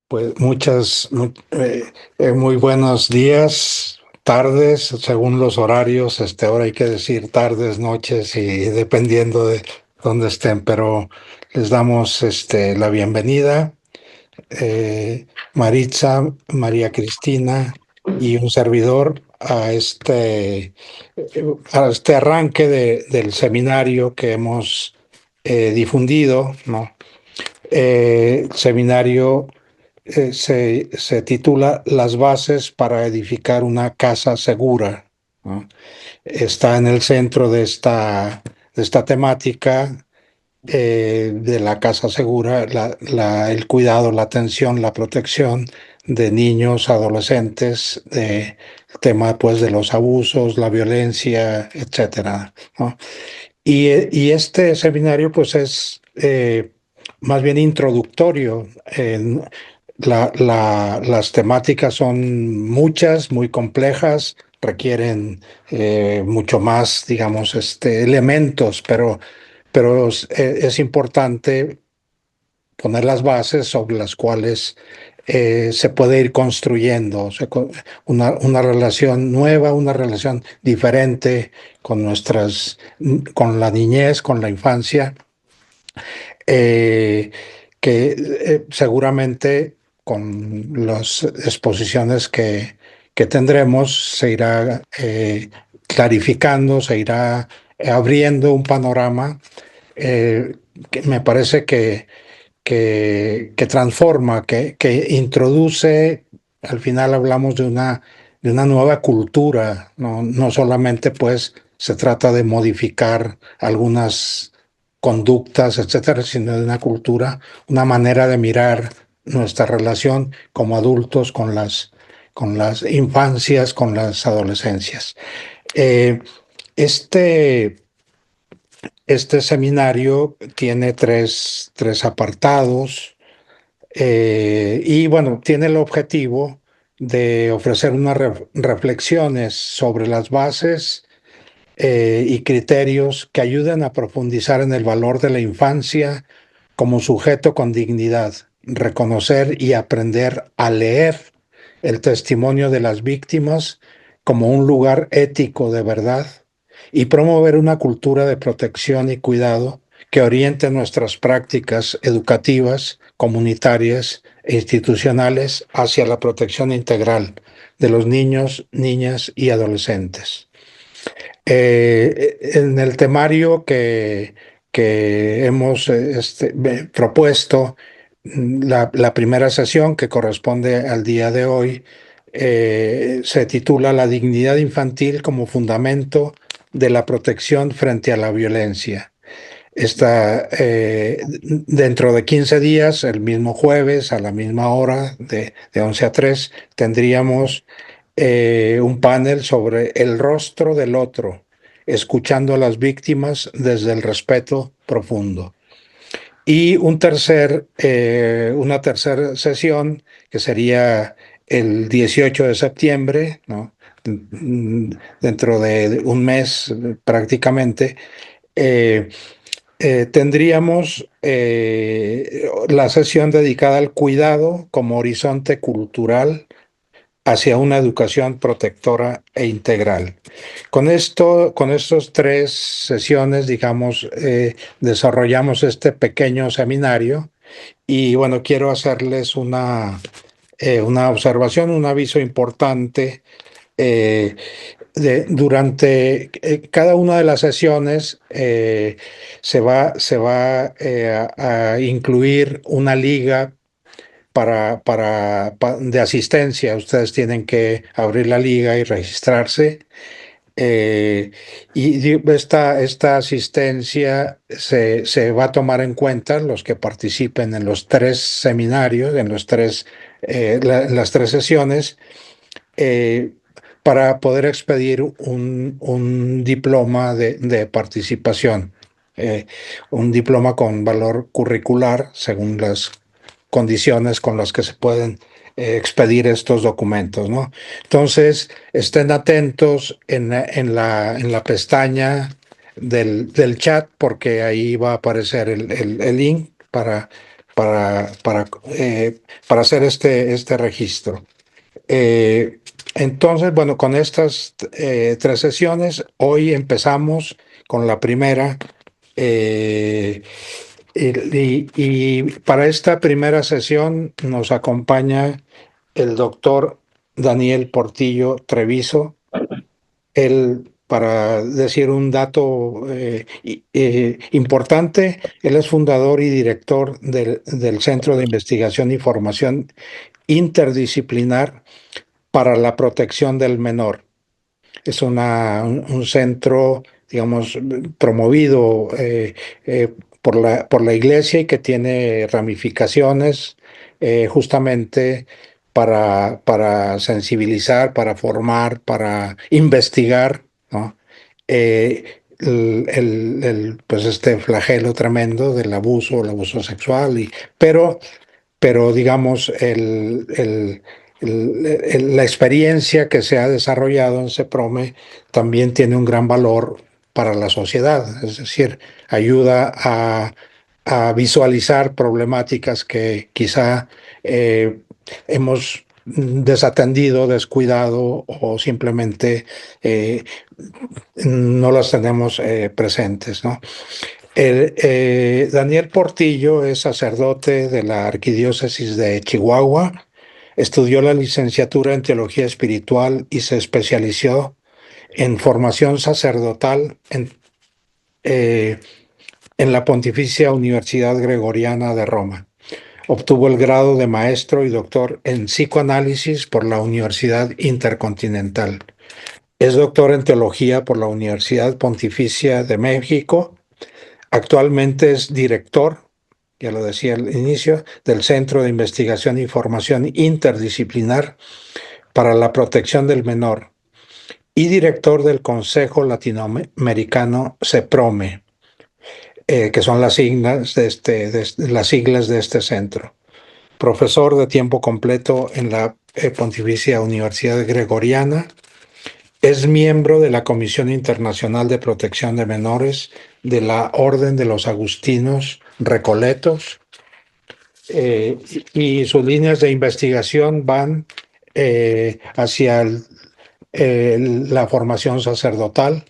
Pues muy buenos días, tardes, según los horarios. Ahora hay que decir tardes, noches y dependiendo de dónde estén, pero les damos la bienvenida. Maritza, María Cristina y un servidor a este arranque del seminario que hemos difundido, ¿no? El seminario se titula Las bases para edificar una casa segura, ¿no? Está en el centro de esta temática de la casa segura, el cuidado, la atención, la protección de niños, adolescentes, de tema pues de los abusos, la violencia, etcétera, ¿no? Y este seminario pues es más bien introductorio. Las temáticas son muchas, muy complejas, requieren mucho más, digamos, elementos, pero es importante poner las bases sobre las cuales se puede ir construyendo una relación nueva, una relación diferente con la niñez, con la infancia, eh, que seguramente con las exposiciones que tendremos se irá clarificando, se irá abriendo un panorama que me parece que transforma, que introduce, al final hablamos de una nueva cultura, no, no solamente pues se trata de modificar algunas conductas, etcétera, sino de una cultura, una manera de mirar nuestra relación como adultos con las infancias, con las adolescencias. Eh, este, este seminario tiene tres apartados y bueno, tiene el objetivo de ofrecer unas reflexiones sobre las bases y criterios que ayuden a profundizar en el valor de la infancia como sujeto con dignidad, reconocer y aprender a leer el testimonio de las víctimas como un lugar ético de verdad y promover una cultura de protección y cuidado que oriente nuestras prácticas educativas, comunitarias e institucionales hacia la protección integral de los niños, niñas y adolescentes. En el temario que hemos propuesto, la primera sesión que corresponde al día de hoy se titula La dignidad infantil como fundamento de la protección frente a la violencia. Dentro de 15 días, el mismo jueves, a la misma hora, de 11 a 3, tendríamos un panel sobre el rostro del otro, escuchando a las víctimas desde el respeto profundo. Y una tercera sesión, que sería el 18 de septiembre, ¿no? Dentro de un mes prácticamente, eh, tendríamos la sesión dedicada al cuidado como horizonte cultural hacia una educación protectora e integral. Con estas tres sesiones, digamos, desarrollamos este pequeño seminario y bueno, quiero hacerles una observación, un aviso importante. Eh, Durante cada una de las sesiones se va a incluir una liga de asistencia. Ustedes tienen que abrir la liga y registrarse. Eh, esta asistencia se va a tomar en cuenta los que participen en los tres seminarios, en las tres sesiones, eh, para poder expedir un diploma de participación. un diploma con valor curricular según las condiciones con las que se pueden expedir estos documentos, ¿no? Entonces, estén atentos en la pestaña del chat porque ahí va a aparecer el link para hacer este registro. Eh, entonces, bueno, con estas tres sesiones, hoy empezamos con la primera. eh, y para esta primera sesión nos acompaña el doctor Daniel Portillo Treviso. Él, para decir un dato importante, él es fundador y director del Centro de Investigación y Formación Interdisciplinar para la Protección del Menor. Es un centro, digamos, promovido por la Iglesia y que tiene ramificaciones justamente para sensibilizar, para formar, para investigar, ¿no? Pues este flagelo tremendo del abuso, el abuso sexual, pero digamos, la experiencia que se ha desarrollado en CEPROME también tiene un gran valor para la sociedad, es decir, ayuda a visualizar problemáticas que quizá hemos desatendido, descuidado o simplemente no las tenemos presentes, ¿no? Daniel Portillo es sacerdote de la Arquidiócesis de Chihuahua, estudió la licenciatura en Teología Espiritual y se especializó en formación sacerdotal eh, en la Pontificia Universidad Gregoriana de Roma. Obtuvo el grado de maestro y doctor en psicoanálisis por la Universidad Intercontinental. Es doctor en teología por la Universidad Pontificia de México. Actualmente es director, ya lo decía al inicio, del Centro de Investigación y Formación Interdisciplinar para la Protección del Menor y director del Consejo Latinoamericano CEPROME, que son las siglas de este centro. Profesor de tiempo completo en la Pontificia Universidad Gregoriana. Es miembro de la Comisión Internacional de Protección de Menores de la Orden de los Agustinos Recoletos, y sus líneas de investigación van hacia la formación sacerdotal,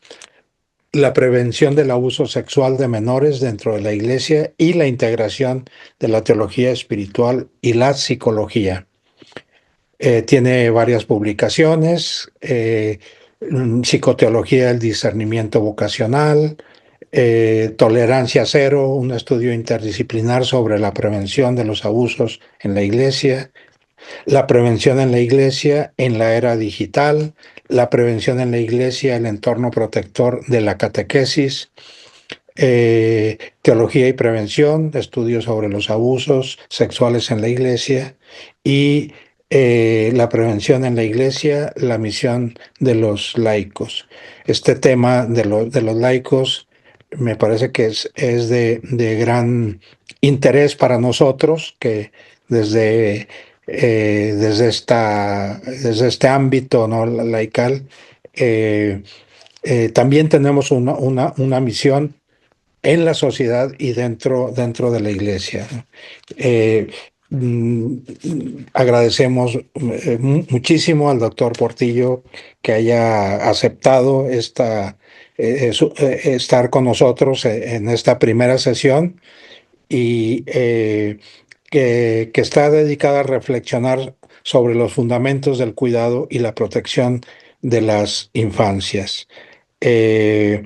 la prevención del abuso sexual de menores dentro de la Iglesia y la integración de la teología espiritual y la psicología. Tiene varias publicaciones, Psicoteología del discernimiento vocacional, Tolerancia Cero, un estudio interdisciplinar sobre la prevención de los abusos en la Iglesia, la prevención en la Iglesia en la era digital, la prevención en la Iglesia, el entorno protector de la catequesis, Teología y Prevención, estudios sobre los abusos sexuales en la Iglesia y la prevención en la Iglesia, la misión de los laicos. Este tema de los laicos me parece que es de gran interés para nosotros, que desde este ámbito, ¿no?, laical, también tenemos una misión en la sociedad y dentro de la Iglesia. Eh, mm, Agradecemos muchísimo al doctor Portillo que haya aceptado estar con nosotros en esta primera sesión y que está dedicada a reflexionar sobre los fundamentos del cuidado y la protección de las infancias. Eh,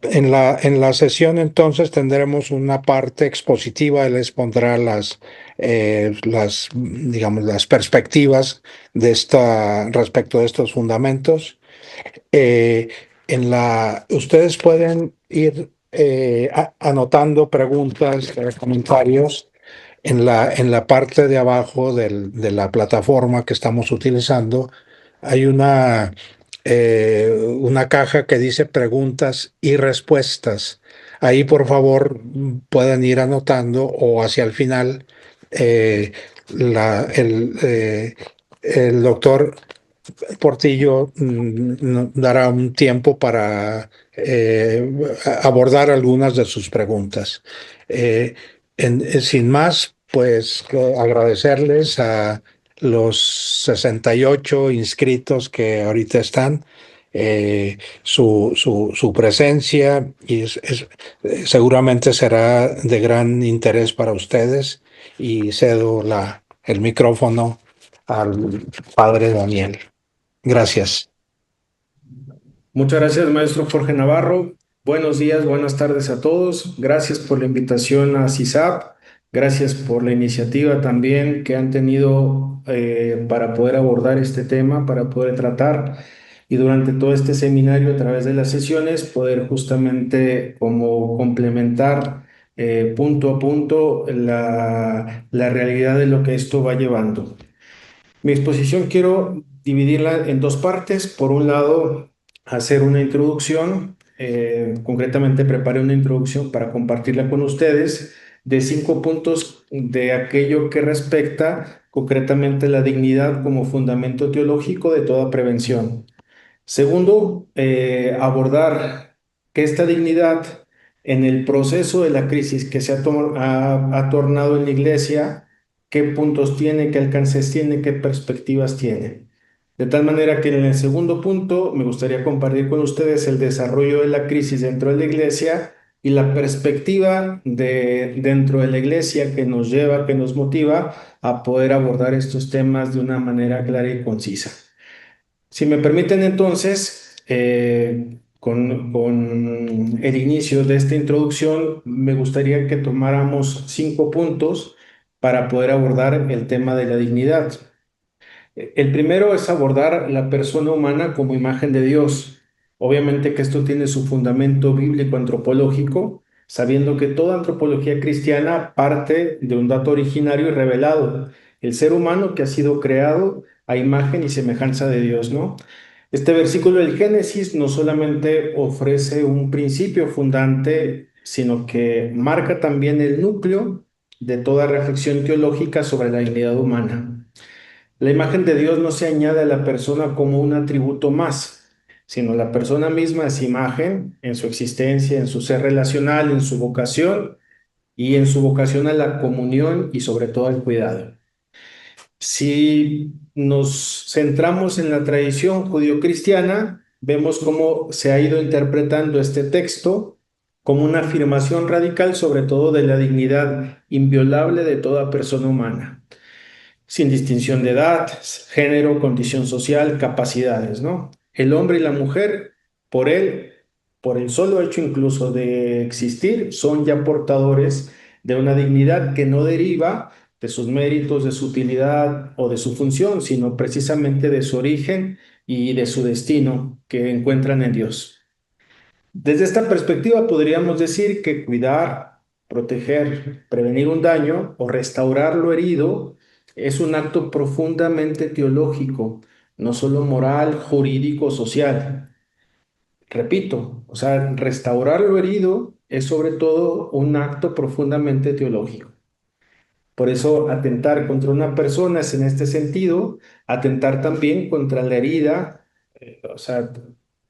en la sesión entonces tendremos una parte expositiva, él expondrá digamos, las perspectivas respecto de estos fundamentos. Ustedes pueden ir anotando preguntas, comentarios en la parte de abajo de la plataforma que estamos utilizando. Hay una caja que dice preguntas y respuestas. ahí por favor pueden ir anotando o hacia el final eh, la- el, eh, el doctor Portillo dará un tiempo para abordar algunas de sus preguntas. Eh, Sin más, pues agradecerles a los 68 inscritos que ahorita están. Su presencia y seguramente será de gran interés para ustedes y cedo el micrófono al padre Daniel. Gracias. Muchas gracias, maestro Jorge Navarro. Buenos días, buenas tardes a todos. Gracias por la invitación a CISAP. Gracias por la iniciativa también que han tenido para poder abordar este tema, para poder tratar y durante todo este seminario a través de las sesiones poder justamente como complementar punto a punto la realidad de lo que esto va llevando. Mi exposición quiero dividirla en dos partes. Por un lado, hacer una introducción. Concretamente, preparé una introducción para compartirla con ustedes de 5 puntos de aquello que respecta concretamente la dignidad como fundamento teológico de toda prevención. Segundo, abordar que esta dignidad en el proceso de la crisis que ha tornado en la iglesia, qué puntos tiene, qué alcances tiene, qué perspectivas tiene. De tal manera que en el segundo punto me gustaría compartir con ustedes el desarrollo de la crisis dentro de la iglesia y la perspectiva dentro de la iglesia que nos lleva, que nos motiva a poder abordar estos temas de una manera clara y concisa. Si me permiten entonces, con el inicio de esta introducción, me gustaría que tomáramos 5 puntos para poder abordar el tema de la dignidad. El primero es abordar la persona humana como imagen de Dios. Obviamente que esto tiene su fundamento bíblico antropológico, sabiendo que toda antropología cristiana parte de un dato originario y revelado, el ser humano que ha sido creado a imagen y semejanza de Dios, ¿no? Este versículo del Génesis no solamente ofrece un principio fundante, sino que marca también el núcleo de toda reflexión teológica sobre la dignidad humana. La imagen de Dios no se añade a la persona como un atributo más, sino la persona misma es imagen en su existencia, en su ser relacional, en su vocación y en su vocación a la comunión y sobre todo al cuidado. Si nos centramos en la tradición judio-cristiana, vemos cómo se ha ido interpretando este texto como una afirmación radical sobre todo de la dignidad inviolable de toda persona humana sin distinción de edad, género, condición social, capacidades, ¿no? El hombre y la mujer, por él, por el solo hecho incluso de existir, son ya portadores de una dignidad que no deriva de sus méritos, de su utilidad o de su función, sino precisamente de su origen y de su destino que encuentran en Dios. Desde esta perspectiva podríamos decir que cuidar, proteger, prevenir un daño o restaurar lo herido es un acto profundamente teológico, no solo moral, jurídico, social. Repito, o sea, restaurar lo herido es sobre todo un acto profundamente teológico. Por eso, atentar contra una persona es en este sentido, atentar también contra la herida, o sea,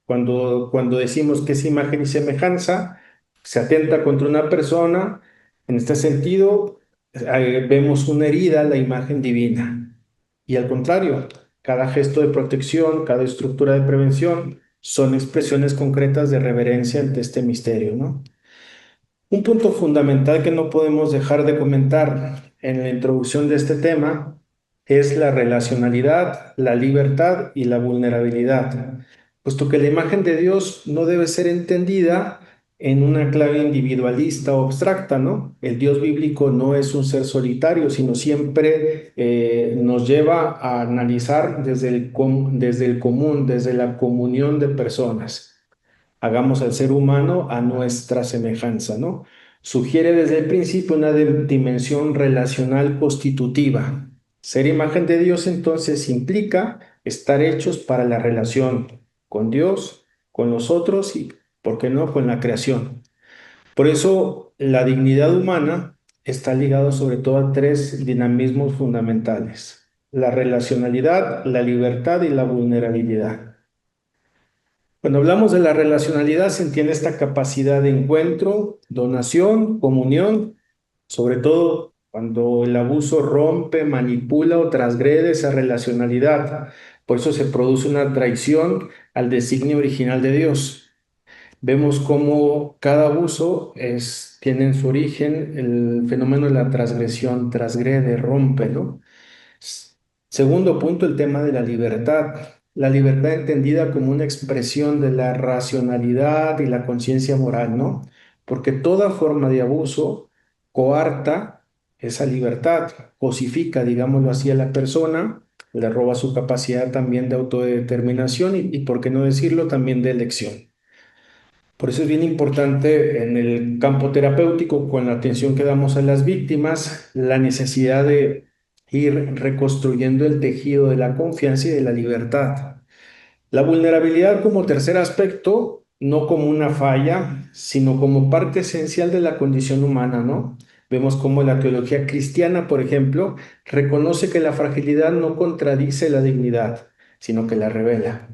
cuando decimos que es imagen y semejanza, se atenta contra una persona, en este sentido, vemos una herida, la imagen divina. Y al contrario, cada gesto de protección, cada estructura de prevención son expresiones concretas de reverencia ante este misterio, ¿no? Un punto fundamental que no podemos dejar de comentar en la introducción de este tema es la relacionalidad, la libertad y la vulnerabilidad, puesto que la imagen de Dios no debe ser entendida en una clave individualista o abstracta, ¿no? El Dios bíblico no es un ser solitario, sino siempre nos lleva a analizar desde el común, desde la comunión de personas. Hagamos al ser humano a nuestra semejanza, ¿no? Sugiere desde el principio una dimensión relacional constitutiva. Ser imagen de Dios entonces implica estar hechos para la relación con Dios, con los otros y, ¿por qué no?, con la creación. Por eso, la dignidad humana está ligada sobre todo a tres dinamismos fundamentales: la relacionalidad, la libertad y la vulnerabilidad. Cuando hablamos de la relacionalidad, se entiende esta capacidad de encuentro, donación, comunión, sobre todo cuando el abuso rompe, manipula o transgrede esa relacionalidad. Por eso se produce una traición al designio original de Dios. Vemos cómo cada abuso tiene en su origen el fenómeno de la transgresión, transgrede, rompe, ¿no? Segundo punto, el tema de la libertad. La libertad entendida como una expresión de la racionalidad y la conciencia moral, ¿no? Porque toda forma de abuso coarta esa libertad, cosifica, digámoslo así, a la persona, le roba su capacidad también de autodeterminación y, por qué no decirlo, también de elección. Por eso es bien importante en el campo terapéutico, con la atención que damos a las víctimas, la necesidad de ir reconstruyendo el tejido de la confianza y de la libertad. La vulnerabilidad como tercer aspecto, no como una falla, sino como parte esencial de la condición humana, ¿no? Vemos cómo la teología cristiana, por ejemplo, reconoce que la fragilidad no contradice la dignidad, sino que la revela.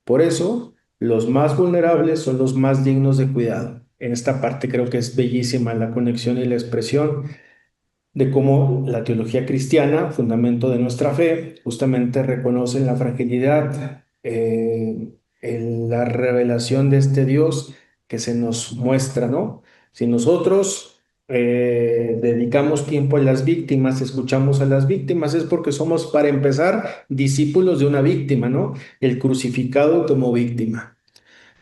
Por eso, los más vulnerables son los más dignos de cuidado. En esta parte creo que es bellísima la conexión y la expresión de cómo la teología cristiana, fundamento de nuestra fe, justamente reconoce la fragilidad, en la revelación de este Dios que se nos muestra, ¿no? Si nosotros dedicamos tiempo a las víctimas, escuchamos a las víctimas, es porque somos, para empezar, discípulos de una víctima, ¿no? El crucificado como víctima.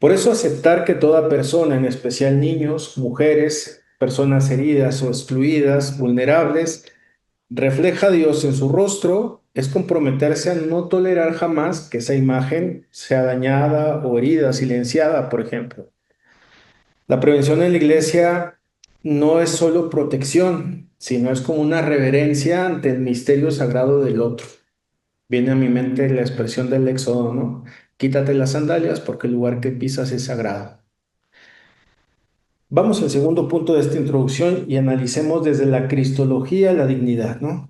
Por eso aceptar que toda persona, en especial niños, mujeres, personas heridas o excluidas, vulnerables, refleja a Dios en su rostro, es comprometerse a no tolerar jamás que esa imagen sea dañada o herida, silenciada, por ejemplo. La prevención en la iglesia no es solo protección, sino es como una reverencia ante el misterio sagrado del otro. Viene a mi mente la expresión del Éxodo, ¿no? Quítate las sandalias porque el lugar que pisas es sagrado. Vamos al segundo punto de esta introducción y analicemos desde la cristología la dignidad, ¿no?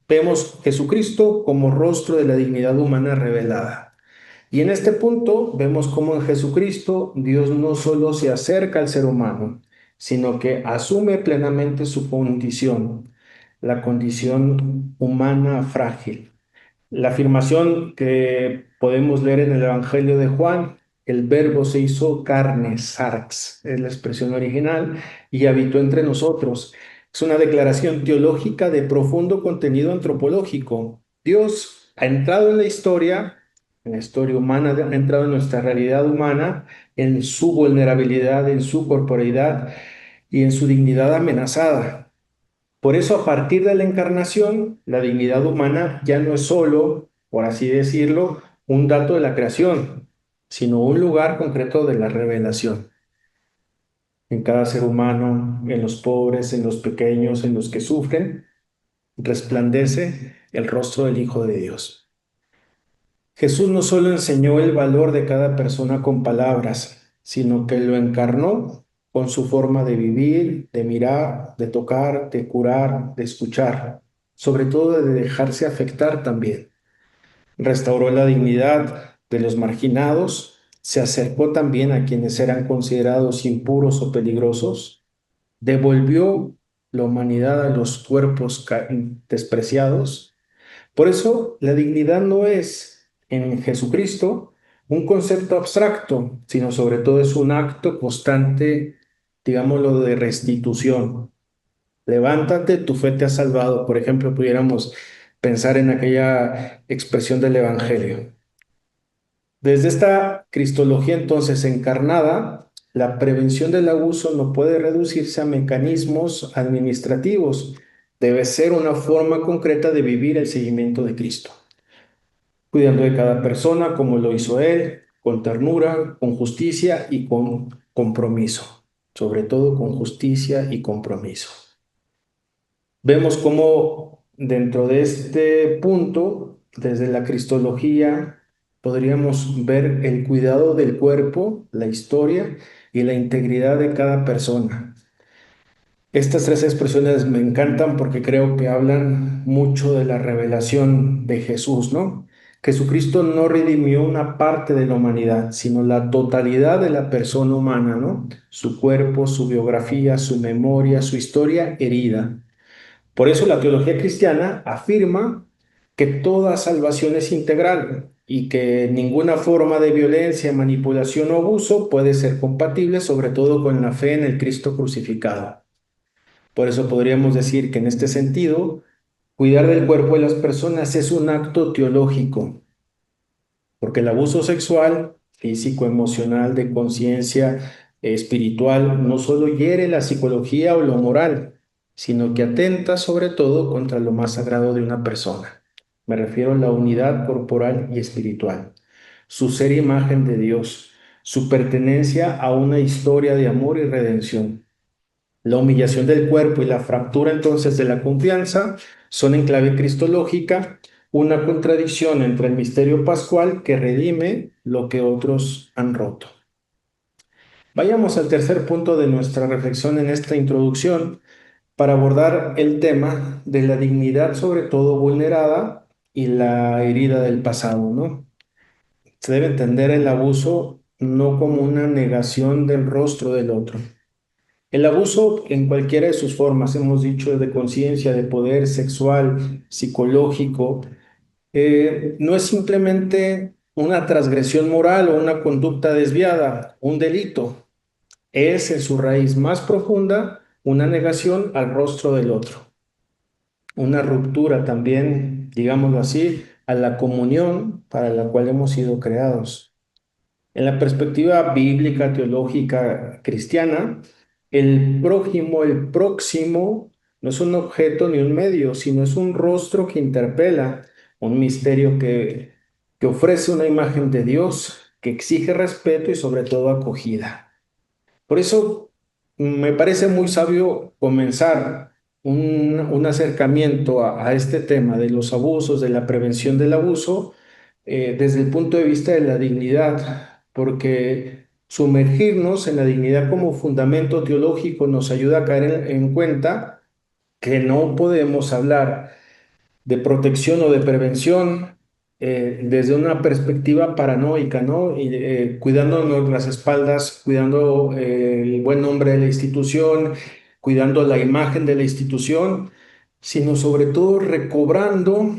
Vemos Jesucristo como rostro de la dignidad humana revelada. Y en este punto vemos cómo en Jesucristo Dios no solo se acerca al ser humano, sino que asume plenamente su condición, la condición humana frágil. La afirmación que podemos leer en el Evangelio de Juan: el verbo se hizo carne, sarx, es la expresión original, y habitó entre nosotros. Es una declaración teológica de profundo contenido antropológico. Dios ha entrado en la historia humana, ha entrado en nuestra realidad humana, en su vulnerabilidad, en su corporeidad y en su dignidad amenazada. Por eso, a partir de la encarnación, la dignidad humana ya no es solo, por así decirlo, un dato de la creación, sino un lugar concreto de la revelación. En cada ser humano, en los pobres, en los pequeños, en los que sufren, resplandece el rostro del Hijo de Dios. Jesús no solo enseñó el valor de cada persona con palabras, sino que lo encarnó con su forma de vivir, de mirar, de tocar, de curar, de escuchar, sobre todo de dejarse afectar también. Restauró la dignidad de los marginados, se acercó también a quienes eran considerados impuros o peligrosos, devolvió la humanidad a los cuerpos despreciados. Por eso, la dignidad no es en Jesucristo un concepto abstracto, sino sobre todo es un acto constante, digámoslo, de restitución. Levántate, tu fe te ha salvado. Por ejemplo, pudiéramos pensar en aquella expresión del Evangelio. Desde esta cristología entonces encarnada, la prevención del abuso no puede reducirse a mecanismos administrativos, debe ser una forma concreta de vivir el seguimiento de Cristo, cuidando de cada persona como lo hizo Él, con ternura, con justicia y con compromiso, sobre todo con justicia y compromiso. Vemos cómo dentro de este punto, desde la cristología, podríamos ver el cuidado del cuerpo, la historia y la integridad de cada persona. Estas tres expresiones me encantan porque creo que hablan mucho de la revelación de Jesús, ¿no? Jesucristo no redimió una parte de la humanidad, sino la totalidad de la persona humana, ¿no? Su cuerpo, su biografía, su memoria, su historia herida. Por eso la teología cristiana afirma que toda salvación es integral y que ninguna forma de violencia, manipulación o abuso puede ser compatible, sobre todo con la fe en el Cristo crucificado. Por eso podríamos decir que en este sentido, cuidar del cuerpo de las personas es un acto teológico, porque el abuso sexual, físico, emocional, de conciencia, espiritual, no solo hiere la psicología o lo moral, sino que atenta sobre todo contra lo más sagrado de una persona. Me refiero a la unidad corporal y espiritual, su ser imagen de Dios, su pertenencia a una historia de amor y redención. La humillación del cuerpo y la fractura entonces de la confianza son en clave cristológica una contradicción entre el misterio pascual que redime lo que otros han roto. Vayamos al tercer punto de nuestra reflexión en esta introducción para abordar el tema de la dignidad sobre todo vulnerada y la herida del pasado, ¿no? Se debe entender el abuso no como una negación del rostro del otro. El abuso en cualquiera de sus formas, hemos dicho, de conciencia, de poder sexual, psicológico, no es simplemente una transgresión moral o una conducta desviada, un delito. Es en su raíz más profunda una negación al rostro del otro, una ruptura también, digámoslo así, a la comunión para la cual hemos sido creados. En la perspectiva bíblica, teológica, cristiana, el prójimo, el próximo, no es un objeto ni un medio, sino es un rostro que interpela, un misterio que ofrece una imagen de Dios, que exige respeto y sobre todo acogida. Por eso me parece muy sabio comenzar un acercamiento a este tema de los abusos, de la prevención del abuso, desde el punto de vista de la dignidad, porque sumergirnos en la dignidad como fundamento teológico nos ayuda a caer en cuenta que no podemos hablar de protección o de prevención desde una perspectiva paranoica, ¿no? Y cuidándonos las espaldas, cuidando el buen nombre de la institución, cuidando la imagen de la institución, sino sobre todo recobrando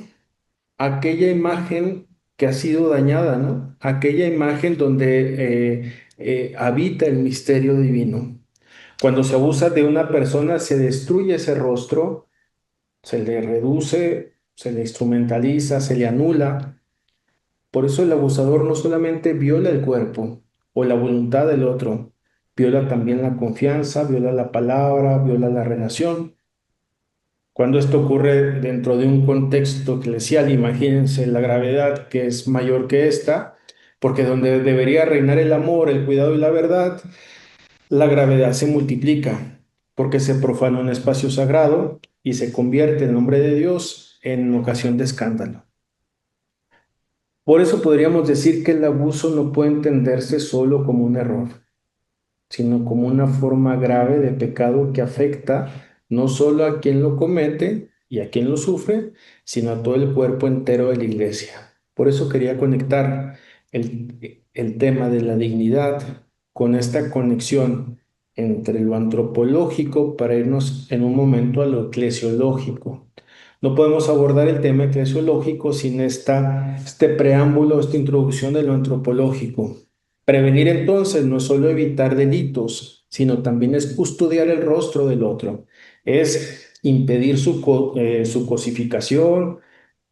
aquella imagen que ha sido dañada, ¿no? Aquella imagen donde habita el misterio divino. Cuando se abusa de una persona, se destruye ese rostro, se le reduce, se le instrumentaliza, se le anula. Por eso el abusador no solamente viola el cuerpo o la voluntad del otro, viola también la confianza, viola la palabra, viola la relación. Cuando esto ocurre dentro de un contexto eclesial, imagínense la gravedad que es mayor que esta, porque donde debería reinar el amor, el cuidado y la verdad, la gravedad se multiplica, porque se profana un espacio sagrado y se convierte el nombre de Dios en ocasión de escándalo. Por eso podríamos decir que el abuso no puede entenderse solo como un error, sino como una forma grave de pecado que afecta no solo a quien lo comete y a quien lo sufre, sino a todo el cuerpo entero de la iglesia. Por eso quería conectar el tema de la dignidad con esta conexión entre lo antropológico para irnos en un momento a lo eclesiológico. No podemos abordar el tema eclesiológico sin este preámbulo, esta introducción de lo antropológico. Prevenir entonces no es solo evitar delitos, sino también es custodiar el rostro del otro, es impedir su cosificación,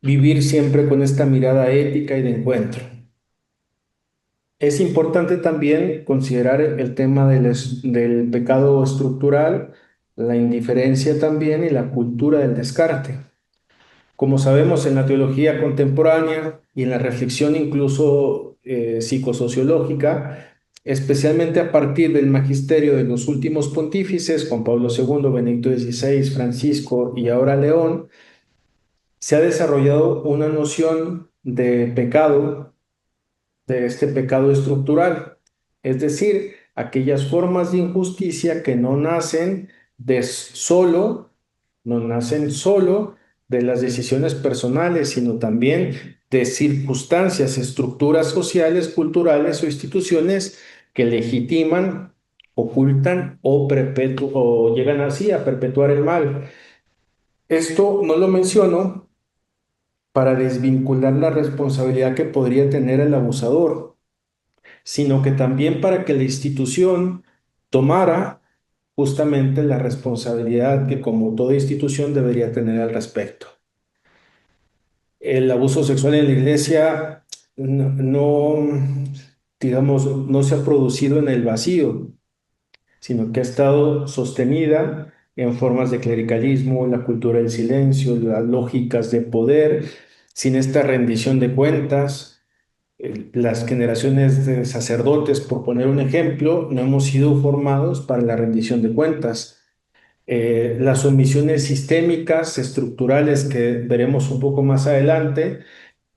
vivir siempre con esta mirada ética y de encuentro. Es importante también considerar el tema del pecado estructural, la indiferencia también y la cultura del descarte. Como sabemos en la teología contemporánea y en la reflexión incluso psicosociológica, especialmente a partir del magisterio de los últimos pontífices, Juan Pablo II, Benedicto XVI, Francisco y ahora León, se ha desarrollado una noción de pecado de este pecado estructural, es decir, aquellas formas de injusticia que no nacen de solo, no nacen solo de las decisiones personales, sino también de circunstancias, estructuras sociales, culturales o instituciones que legitiman, ocultan o llegan así a perpetuar el mal. Esto no lo menciono para desvincular la responsabilidad que podría tener el abusador, sino que también para que la institución tomara justamente la responsabilidad que como toda institución debería tener al respecto. El abuso sexual en la iglesia digamos, no se ha producido en el vacío, sino que ha estado sostenida en formas de clericalismo, la cultura del silencio, las lógicas de poder, sin esta rendición de cuentas. Las generaciones de sacerdotes, por poner un ejemplo, no hemos sido formados para la rendición de cuentas. Las omisiones sistémicas, estructurales, que veremos un poco más adelante,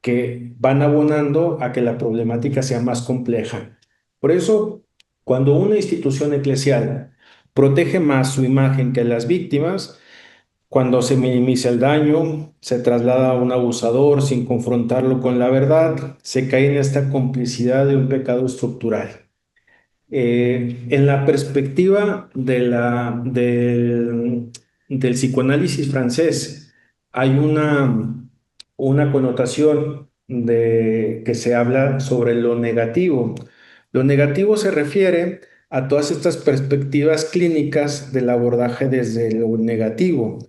que van abonando a que la problemática sea más compleja. Por eso, cuando una institución eclesial protege más su imagen que las víctimas, cuando se minimiza el daño, se traslada a un abusador sin confrontarlo con la verdad, se cae en esta complicidad de un pecado estructural. En la perspectiva del psicoanálisis francés, hay una connotación que se habla sobre lo negativo. Lo negativo se refiere a todas estas perspectivas clínicas del abordaje desde lo negativo.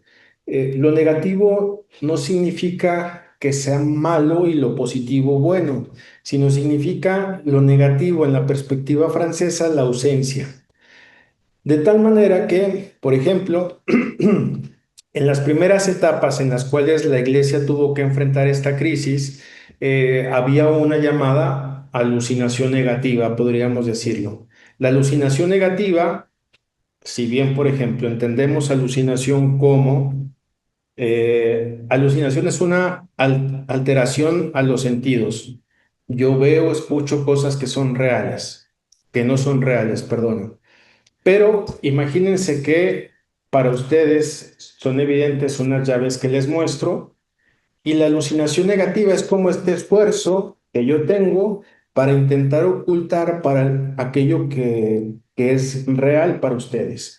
Lo negativo no significa que sea malo y lo positivo bueno, sino significa lo negativo en la perspectiva francesa, la ausencia. De tal manera que, por ejemplo, en las primeras etapas en las cuales la iglesia tuvo que enfrentar esta crisis, había una llamada alucinación negativa, podríamos decirlo. La alucinación negativa, si bien, por ejemplo, entendemos alucinación como alucinación es una alteración a los sentidos. Yo veo, escucho cosas que son reales, que no son reales, perdón. Pero imagínense que para ustedes son evidentes unas llaves que les muestro y la alucinación negativa es como este esfuerzo que yo tengo para intentar ocultar para aquello que es real para ustedes.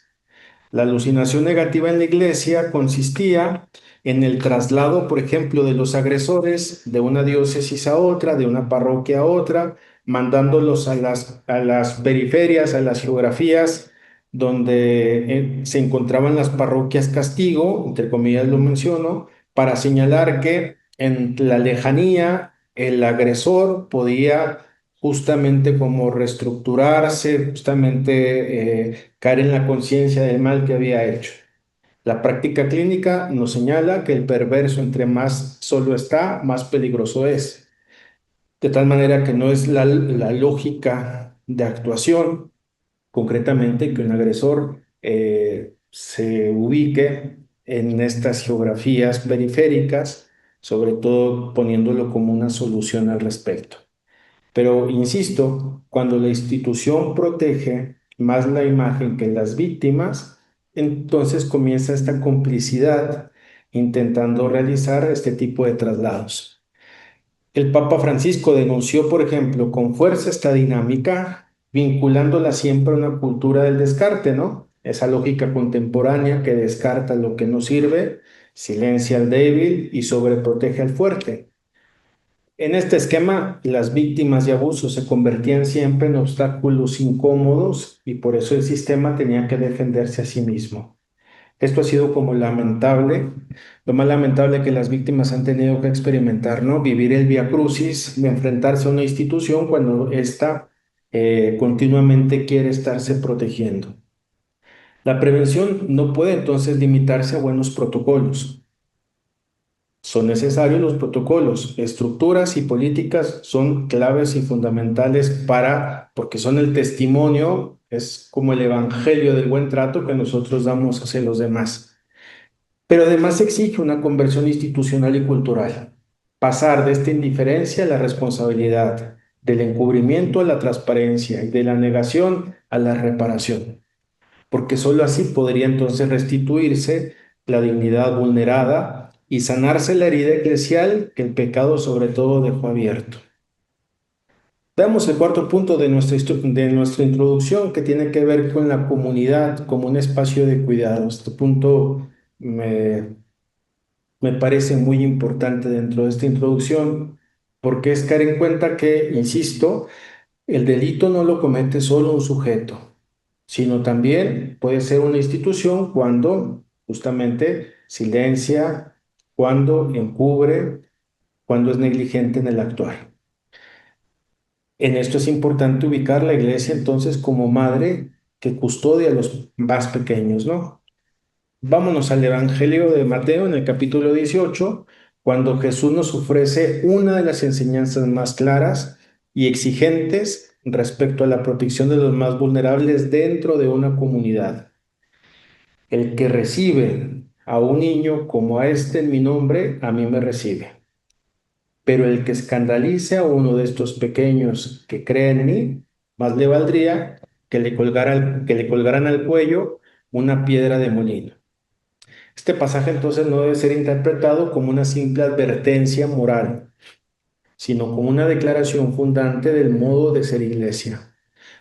La alucinación negativa en la iglesia consistía en el traslado, por ejemplo, de los agresores de una diócesis a otra, de una parroquia a otra, mandándolos a las periferias, a las geografías donde se encontraban las parroquias castigo, entre comillas lo menciono, para señalar que en la lejanía el agresor podía justamente como reestructurarse, justamente caer en la conciencia del mal que había hecho. La práctica clínica nos señala que el perverso entre más solo está, más peligroso es. De tal manera que no es la lógica de actuación, concretamente, que un agresor se ubique en estas geografías periféricas, sobre todo poniéndolo como una solución al respecto. Pero insisto, cuando la institución protege más la imagen que las víctimas, entonces comienza esta complicidad intentando realizar este tipo de traslados. El Papa Francisco denunció, por ejemplo, con fuerza esta dinámica, vinculándola siempre a una cultura del descarte, ¿no? Esa lógica contemporánea que descarta lo que no sirve, silencia al débil y sobreprotege al fuerte. En este esquema, las víctimas de abuso se convertían siempre en obstáculos incómodos y por eso el sistema tenía que defenderse a sí mismo. Esto ha sido como lamentable, lo más lamentable que las víctimas han tenido que experimentar, ¿no? Vivir el vía crucis de enfrentarse a una institución cuando ésta continuamente quiere estarse protegiendo. La prevención no puede entonces limitarse a buenos protocolos. Son necesarios los protocolos, estructuras y políticas son claves y fundamentales porque son el testimonio, es como el evangelio del buen trato que nosotros damos hacia los demás. Pero además exige una conversión institucional y cultural, pasar de esta indiferencia a la responsabilidad, del encubrimiento a la transparencia y de la negación a la reparación, porque sólo así podría entonces restituirse la dignidad vulnerada y sanarse la herida eclesial que el pecado sobre todo dejó abierto. Veamos el cuarto punto de de nuestra introducción, que tiene que ver con la comunidad como un espacio de cuidado. Este punto me, me parece muy importante dentro de esta introducción, porque es caer en cuenta que, insisto, el delito no lo comete solo un sujeto, sino también puede ser una institución cuando justamente silencia, cuando encubre, cuando es negligente en el actuar. En esto es importante ubicar la iglesia entonces como madre que custodia a los más pequeños, ¿no? Vámonos al Evangelio de Mateo en el capítulo 18, cuando Jesús nos ofrece una de las enseñanzas más claras y exigentes respecto a la protección de los más vulnerables dentro de una comunidad. El que recibe a un niño como a este en mi nombre, a mí me recibe. Pero el que escandalice a uno de estos pequeños que cree en mí, más le valdría que le colgaran al cuello una piedra de molino. Este pasaje entonces no debe ser interpretado como una simple advertencia moral, sino como una declaración fundante del modo de ser iglesia.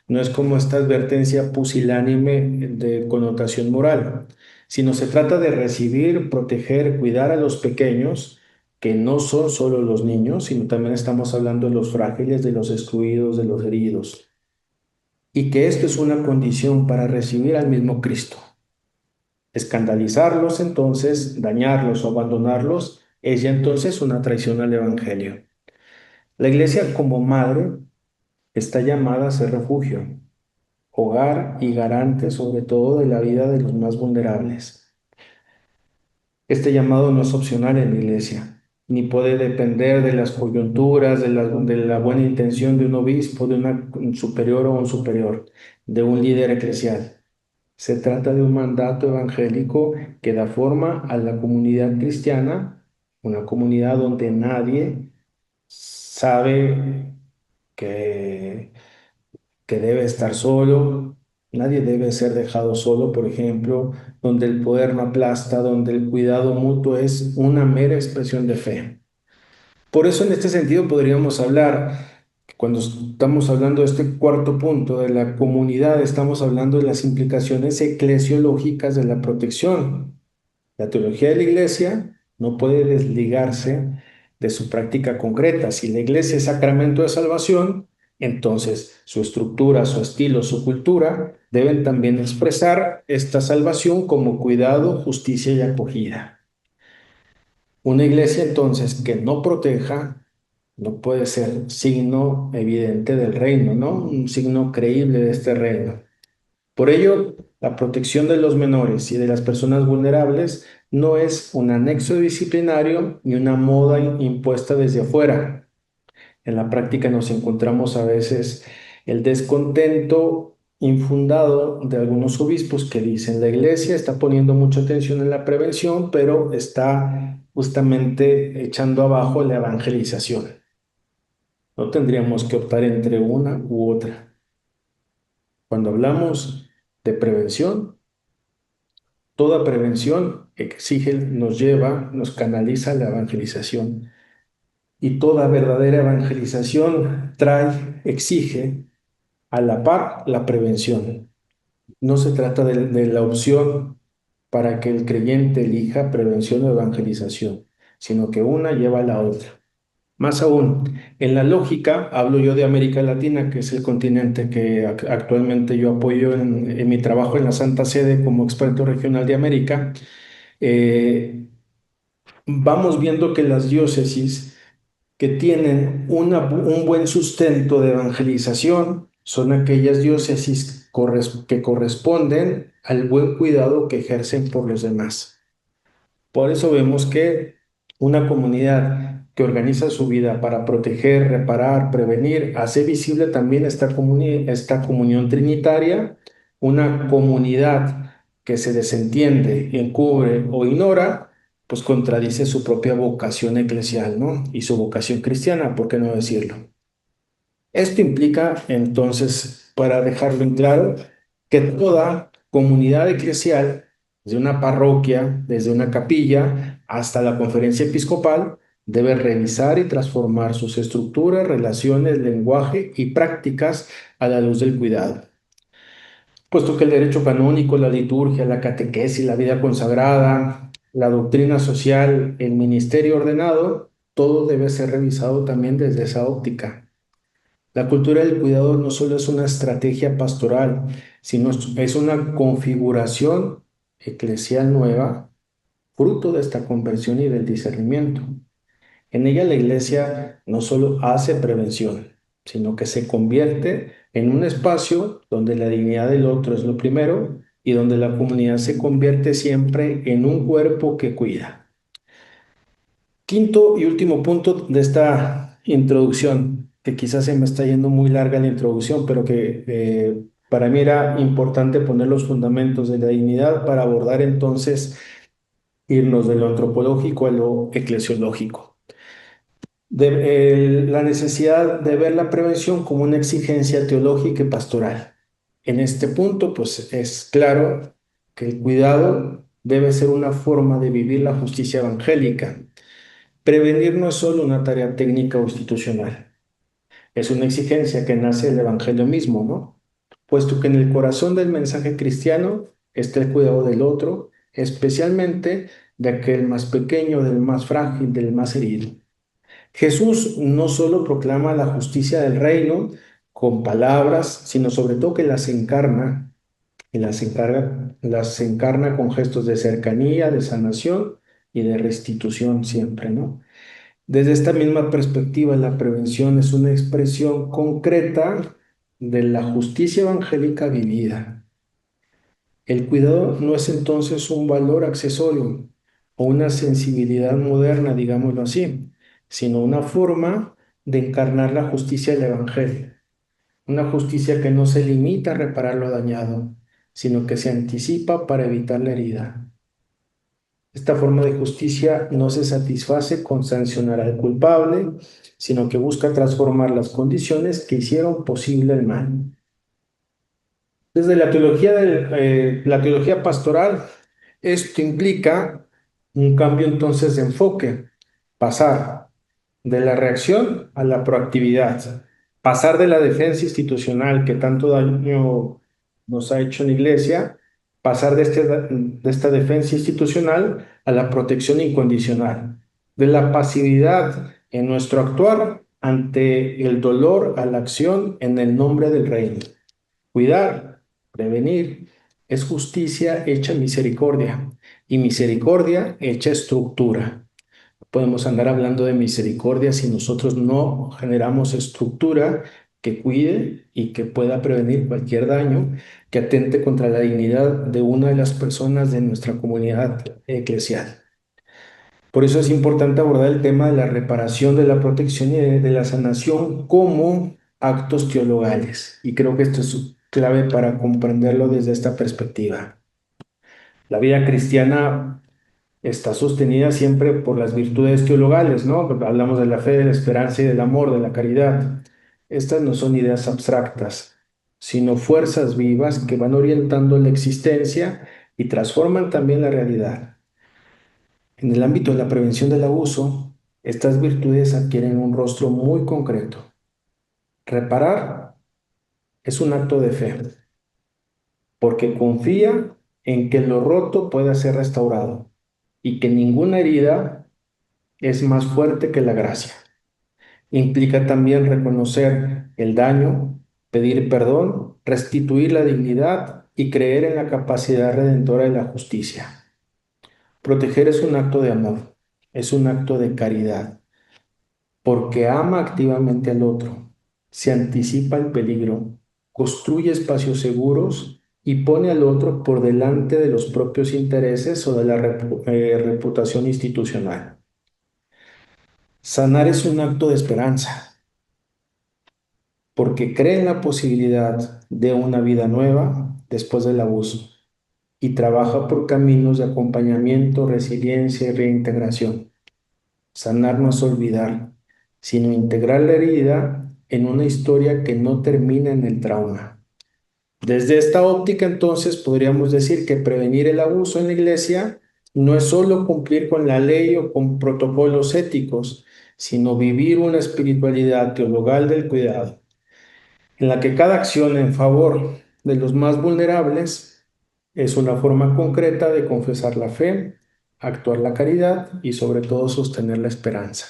No es como esta advertencia pusilánime de connotación moral, sino se trata de recibir, proteger, cuidar a los pequeños, que no son solo los niños, sino también estamos hablando de los frágiles, de los excluidos, de los heridos, y que esto es una condición para recibir al mismo Cristo. Escandalizarlos entonces, dañarlos o abandonarlos, es ya entonces una traición al Evangelio. La iglesia como madre está llamada a ser refugio, hogar y garante sobre todo de la vida de los más vulnerables. Este llamado no es opcional en la iglesia, ni puede depender de las coyunturas, de la buena intención de un obispo, de un superior o un superior, de un líder eclesial. Se trata de un mandato evangélico que da forma a la comunidad cristiana, una comunidad donde nadie sabe que que debe estar solo, nadie debe ser dejado solo, por ejemplo, donde el poder no aplasta, donde el cuidado mutuo es una mera expresión de fe. Por eso, en este sentido, podríamos hablar, cuando estamos hablando de este cuarto punto de la comunidad, estamos hablando de las implicaciones eclesiológicas de la protección. La teología de la iglesia no puede desligarse de su práctica concreta. Si la iglesia es sacramento de salvación, entonces su estructura, su estilo, su cultura deben también expresar esta salvación como cuidado, justicia y acogida. Una iglesia entonces que no proteja no puede ser signo evidente del reino, ¿no? Un signo creíble de este reino. Por ello, la protección de los menores y de las personas vulnerables no es un anexo disciplinario ni una moda impuesta desde afuera. En la práctica nos encontramos a veces el descontento infundado de algunos obispos que dicen la iglesia está poniendo mucha atención en la prevención, pero está justamente echando abajo la evangelización. No tendríamos que optar entre una u otra. Cuando hablamos de prevención, toda prevención exige, nos lleva, nos canaliza a la evangelización. Y toda verdadera evangelización exige a la par la prevención. No se trata de la opción para que el creyente elija prevención o evangelización, sino que una lleva a la otra. Más aún, en la lógica, hablo yo de América Latina, que es el continente que actualmente yo apoyo en mi trabajo en la Santa Sede como experto regional de América. eh, Vamos viendo que las diócesis que tienen un buen sustento de evangelización son aquellas diócesis que corresponden al buen cuidado que ejercen por los demás. Por eso vemos que una comunidad que organiza su vida para proteger, reparar, prevenir, hace visible también esta comunión trinitaria, una comunidad que se desentiende, encubre o ignora, pues contradice su propia vocación eclesial, ¿no? Y su vocación cristiana, ¿por qué no decirlo? Esto implica, entonces, para dejarlo en claro, que toda comunidad eclesial, desde una parroquia, desde una capilla, hasta la conferencia episcopal, debe revisar y transformar sus estructuras, relaciones, lenguaje y prácticas a la luz del cuidado, puesto que el derecho canónico, la liturgia, la catequesis, la vida consagrada, la doctrina social, el ministerio ordenado, todo debe ser revisado también desde esa óptica. La cultura del cuidado no solo es una estrategia pastoral, sino es una configuración eclesial nueva, fruto de esta conversión y del discernimiento. En ella la iglesia no solo hace prevención, sino que se convierte en un espacio donde la dignidad del otro es lo primero y donde la comunidad se convierte siempre en un cuerpo que cuida. Quinto y último punto de esta introducción, que quizás se me está yendo muy larga la introducción, pero que para mí era importante poner los fundamentos de la dignidad para abordar entonces irnos de lo antropológico a lo eclesiológico. La necesidad de ver la prevención como una exigencia teológica y pastoral. En este punto, pues es claro que el cuidado debe ser una forma de vivir la justicia evangélica. Prevenir no es solo una tarea técnica o institucional, es una exigencia que nace del Evangelio mismo, ¿no? Puesto que en el corazón del mensaje cristiano está el cuidado del otro, especialmente de aquel más pequeño, del más frágil, del más herido. Jesús no solo proclama la justicia del reino con palabras, sino sobre todo que las encarna y las encarna con gestos de cercanía, de sanación y de restitución siempre, ¿no? Desde esta misma perspectiva, la prevención es una expresión concreta de la justicia evangélica vivida. El cuidado no es entonces un valor accesorio o una sensibilidad moderna, digámoslo así, sino una forma de encarnar la justicia del Evangelio. Una justicia que no se limita a reparar lo dañado, sino que se anticipa para evitar la herida. Esta forma de justicia no se satisface con sancionar al culpable, sino que busca transformar las condiciones que hicieron posible el mal. Desde la teología pastoral, esto implica un cambio entonces de enfoque, pasar de la reacción a la proactividad, pasar de la defensa institucional que tanto daño nos ha hecho en la iglesia, pasar de esta defensa institucional a la protección incondicional, de la pasividad en nuestro actuar ante el dolor a la acción en el nombre del reino. Cuidar, prevenir, es justicia hecha misericordia y misericordia hecha estructura. Podemos andar hablando de misericordia si nosotros no generamos estructura que cuide y que pueda prevenir cualquier daño que atente contra la dignidad de una de las personas de nuestra comunidad eclesial. Por eso es importante abordar el tema de la reparación, de la protección y de la sanación como actos teologales. Y creo que esto es clave para comprenderlo desde esta perspectiva. La vida cristiana está sostenida siempre por las virtudes teologales, ¿no? Hablamos de la fe, de la esperanza y del amor, de la caridad. Estas no son ideas abstractas, sino fuerzas vivas que van orientando la existencia y transforman también la realidad. En el ámbito de la prevención del abuso, estas virtudes adquieren un rostro muy concreto. Reparar es un acto de fe, porque confía en que lo roto pueda ser restaurado y que ninguna herida es más fuerte que la gracia. Implica también reconocer el daño, pedir perdón, restituir la dignidad y creer en la capacidad redentora de la justicia. Proteger es un acto de amor, es un acto de caridad, porque ama activamente al otro, se anticipa el peligro, construye espacios seguros y pone al otro por delante de los propios intereses o de la reputación institucional. Sanar es un acto de esperanza, porque cree en la posibilidad de una vida nueva después del abuso y trabaja por caminos de acompañamiento, resiliencia y reintegración. Sanar no es olvidar, sino integrar la herida en una historia que no termina en el trauma. Desde esta óptica, entonces, podríamos decir que prevenir el abuso en la iglesia no es solo cumplir con la ley o con protocolos éticos, sino vivir una espiritualidad teologal del cuidado, en la que cada acción en favor de los más vulnerables es una forma concreta de confesar la fe, actuar la caridad y sobre todo sostener la esperanza.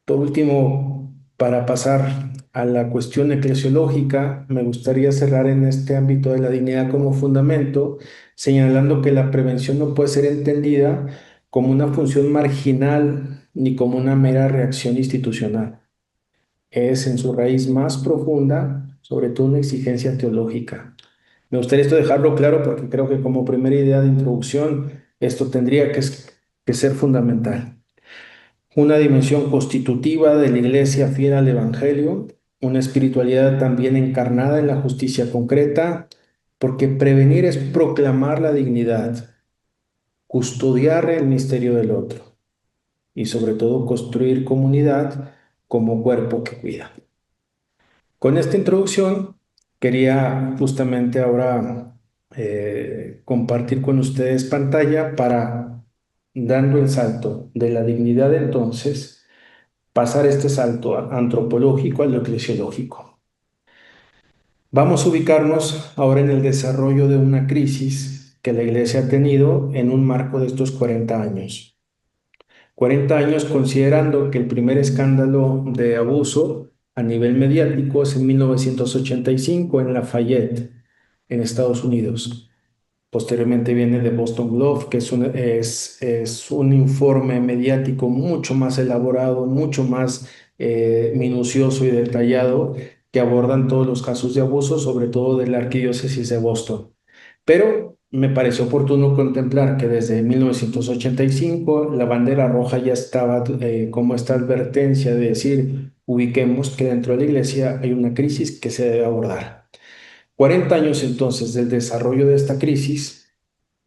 Por último, para pasar a la cuestión eclesiológica, me gustaría cerrar en este ámbito de la dignidad como fundamento, señalando que la prevención no puede ser entendida como una función marginal ni como una mera reacción institucional. Es en su raíz más profunda, sobre todo una exigencia teológica. Me gustaría esto dejarlo claro porque creo que como primera idea de introducción, esto tendría que ser fundamental. Una dimensión constitutiva de la Iglesia fiel al Evangelio, una espiritualidad también encarnada en la justicia concreta, porque prevenir es proclamar la dignidad, custodiar el misterio del otro y sobre todo construir comunidad como cuerpo que cuida. Con esta introducción quería justamente ahora compartir con ustedes pantalla para, dando el salto de la dignidad entonces, pasar este salto antropológico a lo eclesiológico. Vamos a ubicarnos ahora en el desarrollo de una crisis que la Iglesia ha tenido en un marco de estos 40 años. 40 años considerando que el primer escándalo de abuso a nivel mediático es en 1985 en Lafayette, en Estados Unidos. Posteriormente viene The Boston Globe, que es un informe mediático mucho más elaborado, mucho más minucioso y detallado, que abordan todos los casos de abuso, sobre todo de la arquidiócesis de Boston. Pero me pareció oportuno contemplar que desde 1985 la bandera roja ya estaba como esta advertencia de decir, ubiquemos que dentro de la iglesia hay una crisis que se debe abordar. 40 años entonces del desarrollo de esta crisis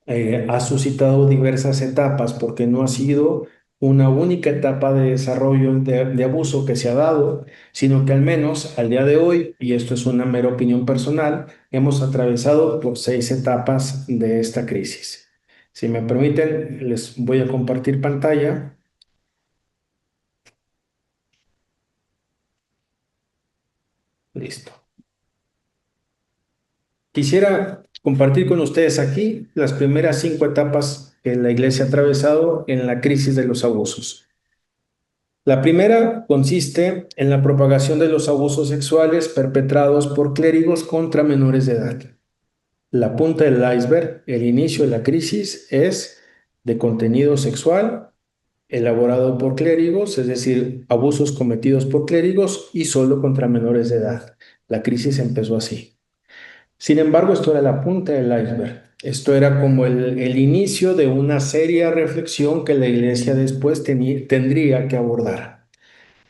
ha suscitado diversas etapas porque no ha sido una única etapa de desarrollo de abuso que se ha dado, sino que al menos al día de hoy, y esto es una mera opinión personal, hemos atravesado por 6 etapas de esta crisis. Si me permiten, les voy a compartir pantalla. Listo. Quisiera compartir con ustedes aquí las primeras 5 etapas que la Iglesia ha atravesado en la crisis de los abusos. La primera consiste en la propagación de los abusos sexuales perpetrados por clérigos contra menores de edad. La punta del iceberg, el inicio de la crisis, es de contenido sexual elaborado por clérigos, es decir, abusos cometidos por clérigos y solo contra menores de edad. La crisis empezó así. Sin embargo, esto era la punta del iceberg. Esto era como el inicio de una seria reflexión que la Iglesia después tendría que abordar.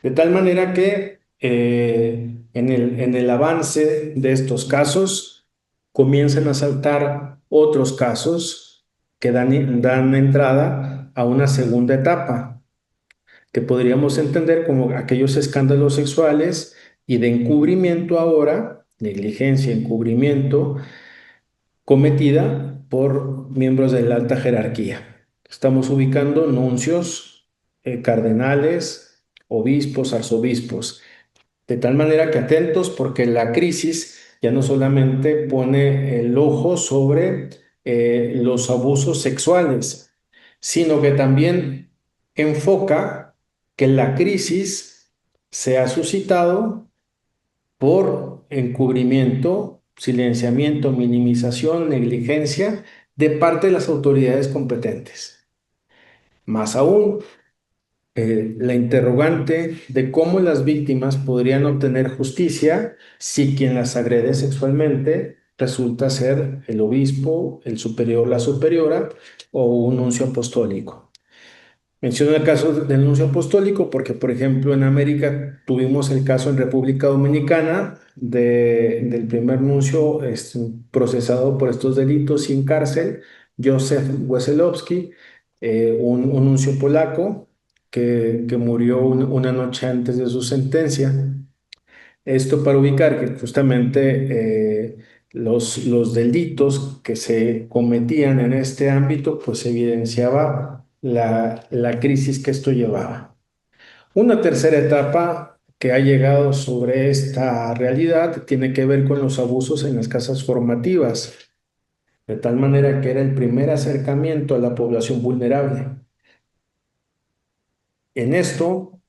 De tal manera que en el avance de estos casos comienzan a saltar otros casos que dan entrada a una segunda etapa, que podríamos entender como aquellos escándalos sexuales y de encubrimiento ahora, negligencia, encubrimiento, cometida por miembros de la alta jerarquía. Estamos ubicando nuncios, cardenales, obispos, arzobispos, de tal manera que atentos porque la crisis ya no solamente pone el ojo sobre los abusos sexuales, sino que también enfoca que la crisis se ha suscitado por encubrimiento, silenciamiento, minimización, negligencia de parte de las autoridades competentes. Más aún, la interrogante de cómo las víctimas podrían obtener justicia si quien las agrede sexualmente resulta ser el obispo, el superior, la superiora o un nuncio apostólico. Menciono el caso del nuncio apostólico porque, por ejemplo, en América tuvimos el caso en República Dominicana del primer nuncio procesado por estos delitos sin cárcel, Józef Weselowski, un nuncio polaco que murió una noche antes de su sentencia. Esto para ubicar que justamente los delitos que se cometían en este ámbito, pues evidenciaba la crisis que esto llevaba. Una tercera etapa que ha llegado sobre esta realidad tiene que ver con los abusos en las casas formativas, de tal manera que era el primer acercamiento a la población vulnerable. En esto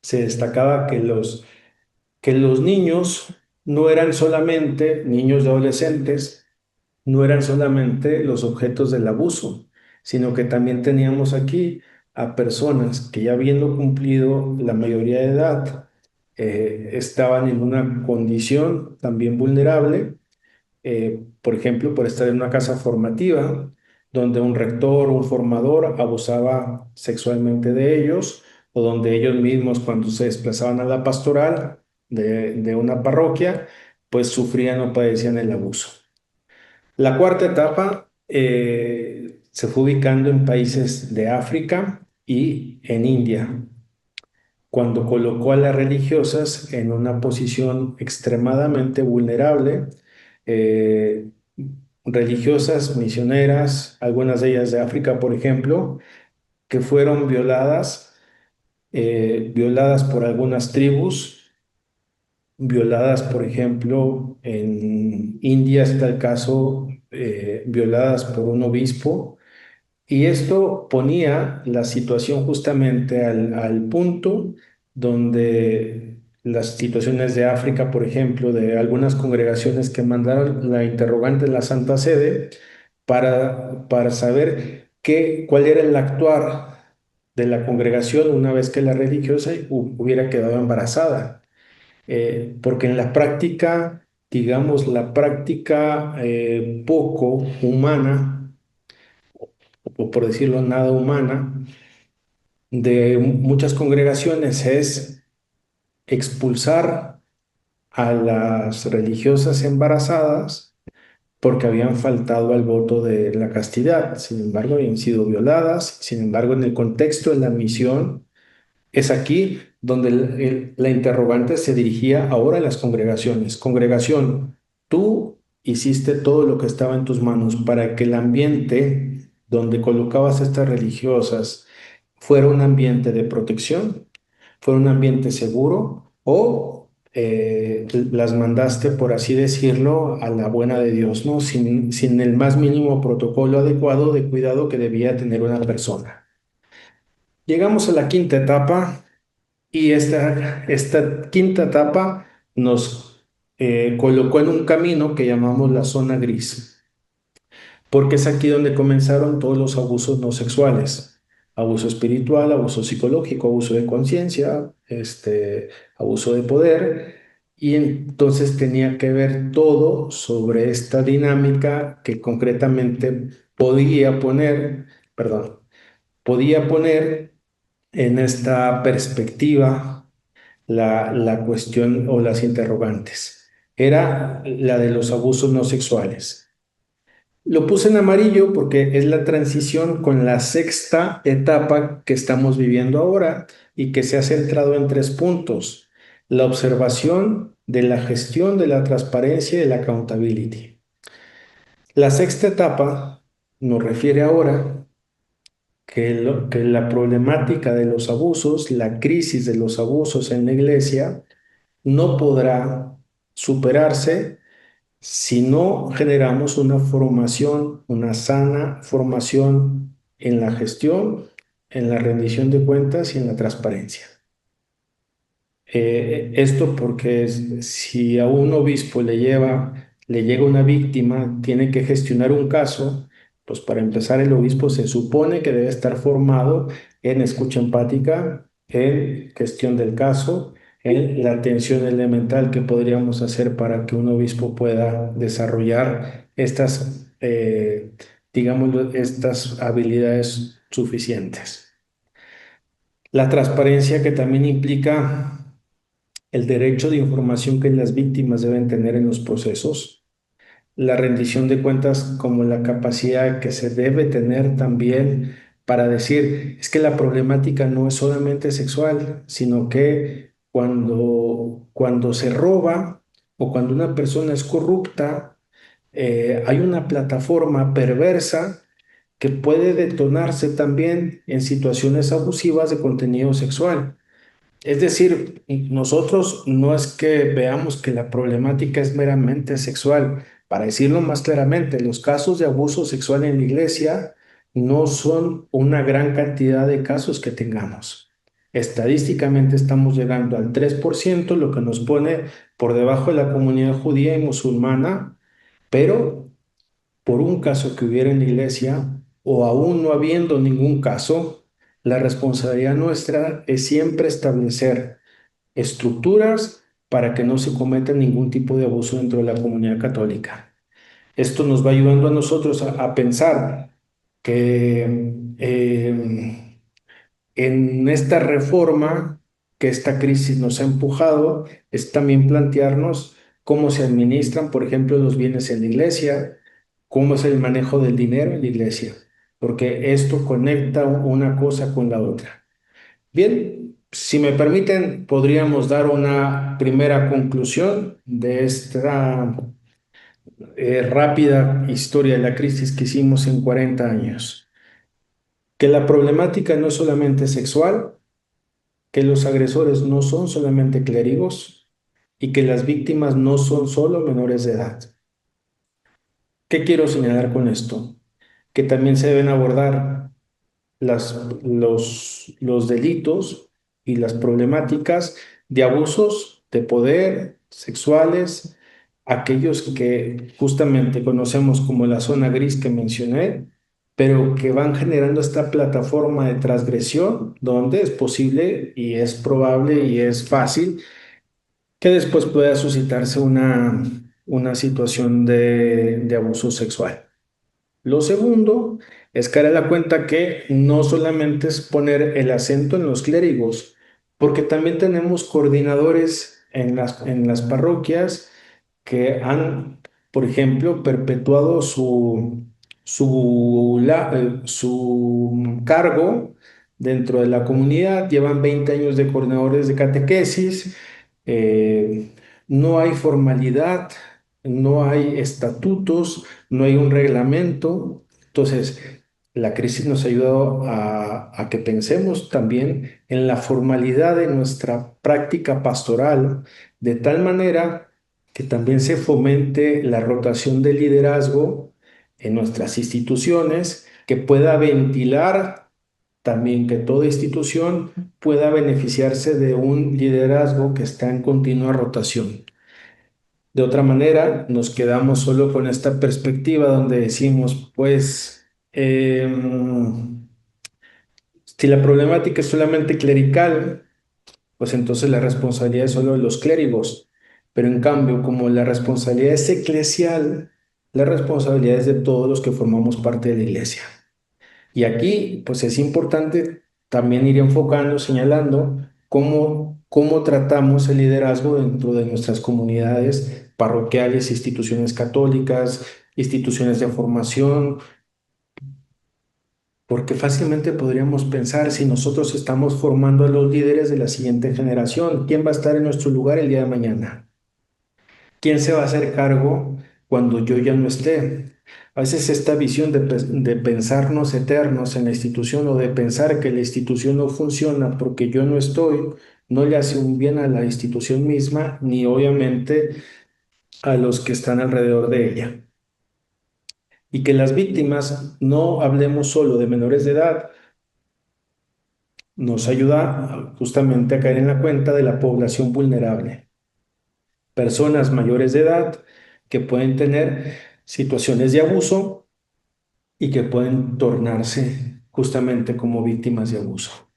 se destacaba que los niños no eran solamente niños y adolescentes, no eran solamente los objetos del abuso, sino que también teníamos aquí a personas que ya habiendo cumplido la mayoría de edad, estaban en una condición también vulnerable, por ejemplo, por estar en una casa formativa, donde un rector o un formador abusaba sexualmente de ellos, o donde ellos mismos, cuando se desplazaban a la pastoral de una parroquia, pues sufrían o padecían el abuso. La cuarta etapa se fue ubicando en países de África y en India, cuando colocó a las religiosas en una posición extremadamente vulnerable, eh, religiosas, misioneras, algunas de ellas de África, por ejemplo, que fueron violadas por algunas tribus, violadas, por ejemplo, en India está el caso, violadas por un obispo, y esto ponía la situación justamente al punto donde las situaciones de África, por ejemplo, de algunas congregaciones que mandaron la interrogante en la Santa Sede para saber cuál era el actuar de la congregación una vez que la religiosa hubiera quedado embarazada. Porque en la práctica, digamos, la práctica poco humana, o por decirlo nada humana, de muchas congregaciones es expulsar a las religiosas embarazadas porque habían faltado al voto de la castidad. Sin embargo, habían sido violadas. Sin embargo, en el contexto de la misión, es aquí donde la interrogante se dirigía ahora a las congregaciones. Congregación, tú hiciste todo lo que estaba en tus manos para que el ambiente donde colocabas a estas religiosas fuera un ambiente de protección, fuera un ambiente seguro, o las mandaste, por así decirlo, a la buena de Dios, ¿no? Sin el más mínimo protocolo adecuado de cuidado que debía tener una persona. Llegamos a la quinta etapa y esta quinta etapa nos colocó en un camino que llamamos la zona gris, porque es aquí donde comenzaron todos los abusos no sexuales: abuso espiritual, abuso psicológico, abuso de conciencia, abuso de poder. Y entonces tenía que ver todo sobre esta dinámica que concretamente perdón, podía poner en esta perspectiva la cuestión o las interrogantes. Era la de los abusos no sexuales. Lo puse en amarillo porque es la transición con la sexta etapa que estamos viviendo ahora y que se ha centrado en tres puntos: la observación de la gestión de la transparencia y la accountability. La sexta etapa nos refiere ahora que la problemática de los abusos, la crisis de los abusos en la iglesia, no podrá superarse si no generamos una formación, una sana formación en la gestión, en la rendición de cuentas y en la transparencia. Esto porque si a un obispo le llega una víctima, tiene que gestionar un caso, pues para empezar el obispo se supone que debe estar formado en escucha empática, en gestión del caso, en la atención elemental que podríamos hacer para que un obispo pueda desarrollar digamos, estas habilidades suficientes. La transparencia, que también implica el derecho de información que las víctimas deben tener en los procesos, la rendición de cuentas como la capacidad que se debe tener también para decir, es que la problemática no es solamente sexual, sino que cuando se roba o cuando una persona es corrupta, hay una plataforma perversa que puede detonarse también en situaciones abusivas de contenido sexual. Es decir, nosotros no es que veamos que la problemática es meramente sexual. Para decirlo más claramente, los casos de abuso sexual en la iglesia no son una gran cantidad de casos que tengamos. Estadísticamente estamos llegando al 3%, lo que nos pone por debajo de la comunidad judía y musulmana, pero por un caso que hubiera en la iglesia o aún no habiendo ningún caso, la responsabilidad nuestra es siempre establecer estructuras para que no se cometa ningún tipo de abuso dentro de la comunidad católica. Esto nos va ayudando a nosotros a pensar que en esta reforma que esta crisis nos ha empujado, es también plantearnos cómo se administran, por ejemplo, los bienes en la iglesia, cómo es el manejo del dinero en la iglesia, porque esto conecta una cosa con la otra. Bien, si me permiten, podríamos dar una primera conclusión de esta rápida historia de la crisis que hicimos en 40 años. Que la problemática no es solamente sexual, que los agresores no son solamente clérigos y que las víctimas no son solo menores de edad. ¿Qué quiero señalar con esto? Que también se deben abordar los delitos y las problemáticas de abusos de poder sexuales, aquellos que justamente conocemos como la zona gris que mencioné, pero que van generando esta plataforma de transgresión donde es posible y es probable y es fácil que después pueda suscitarse una situación de abuso sexual. Lo segundo es caer a la cuenta que no solamente es poner el acento en los clérigos, porque también tenemos coordinadores en las parroquias que han, por ejemplo, perpetuado su cargo dentro de la comunidad, llevan 20 años de coordinadores de catequesis, eh, no hay formalidad, no hay estatutos, no hay un reglamento. Entonces, la crisis nos ha ayudado a que pensemos también en la formalidad de nuestra práctica pastoral, de tal manera que también se fomente la rotación de liderazgo en nuestras instituciones, que pueda ventilar también que toda institución pueda beneficiarse de un liderazgo que está en continua rotación. De otra manera, nos quedamos solo con esta perspectiva donde decimos, pues, si la problemática es solamente clerical, pues entonces la responsabilidad es solo de los clérigos. Pero en cambio, como la responsabilidad es eclesial, la responsabilidad es de todos los que formamos parte de la iglesia. Y aquí, pues es importante también ir enfocando, señalando cómo tratamos el liderazgo dentro de nuestras comunidades parroquiales, instituciones católicas, instituciones de formación, porque fácilmente podríamos pensar si nosotros estamos formando a los líderes de la siguiente generación, ¿quién va a estar en nuestro lugar el día de mañana? ¿Quién se va a hacer cargo cuando yo ya no esté? A veces esta visión de pensarnos eternos en la institución o de pensar que la institución no funciona porque yo no estoy, no le hace un bien a la institución misma ni obviamente a los que están alrededor de ella. Y que las víctimas, no hablemos solo de menores de edad, nos ayuda justamente a caer en la cuenta de la población vulnerable. Personas mayores de edad que pueden tener situaciones de abuso y que pueden tornarse justamente como víctimas de abuso.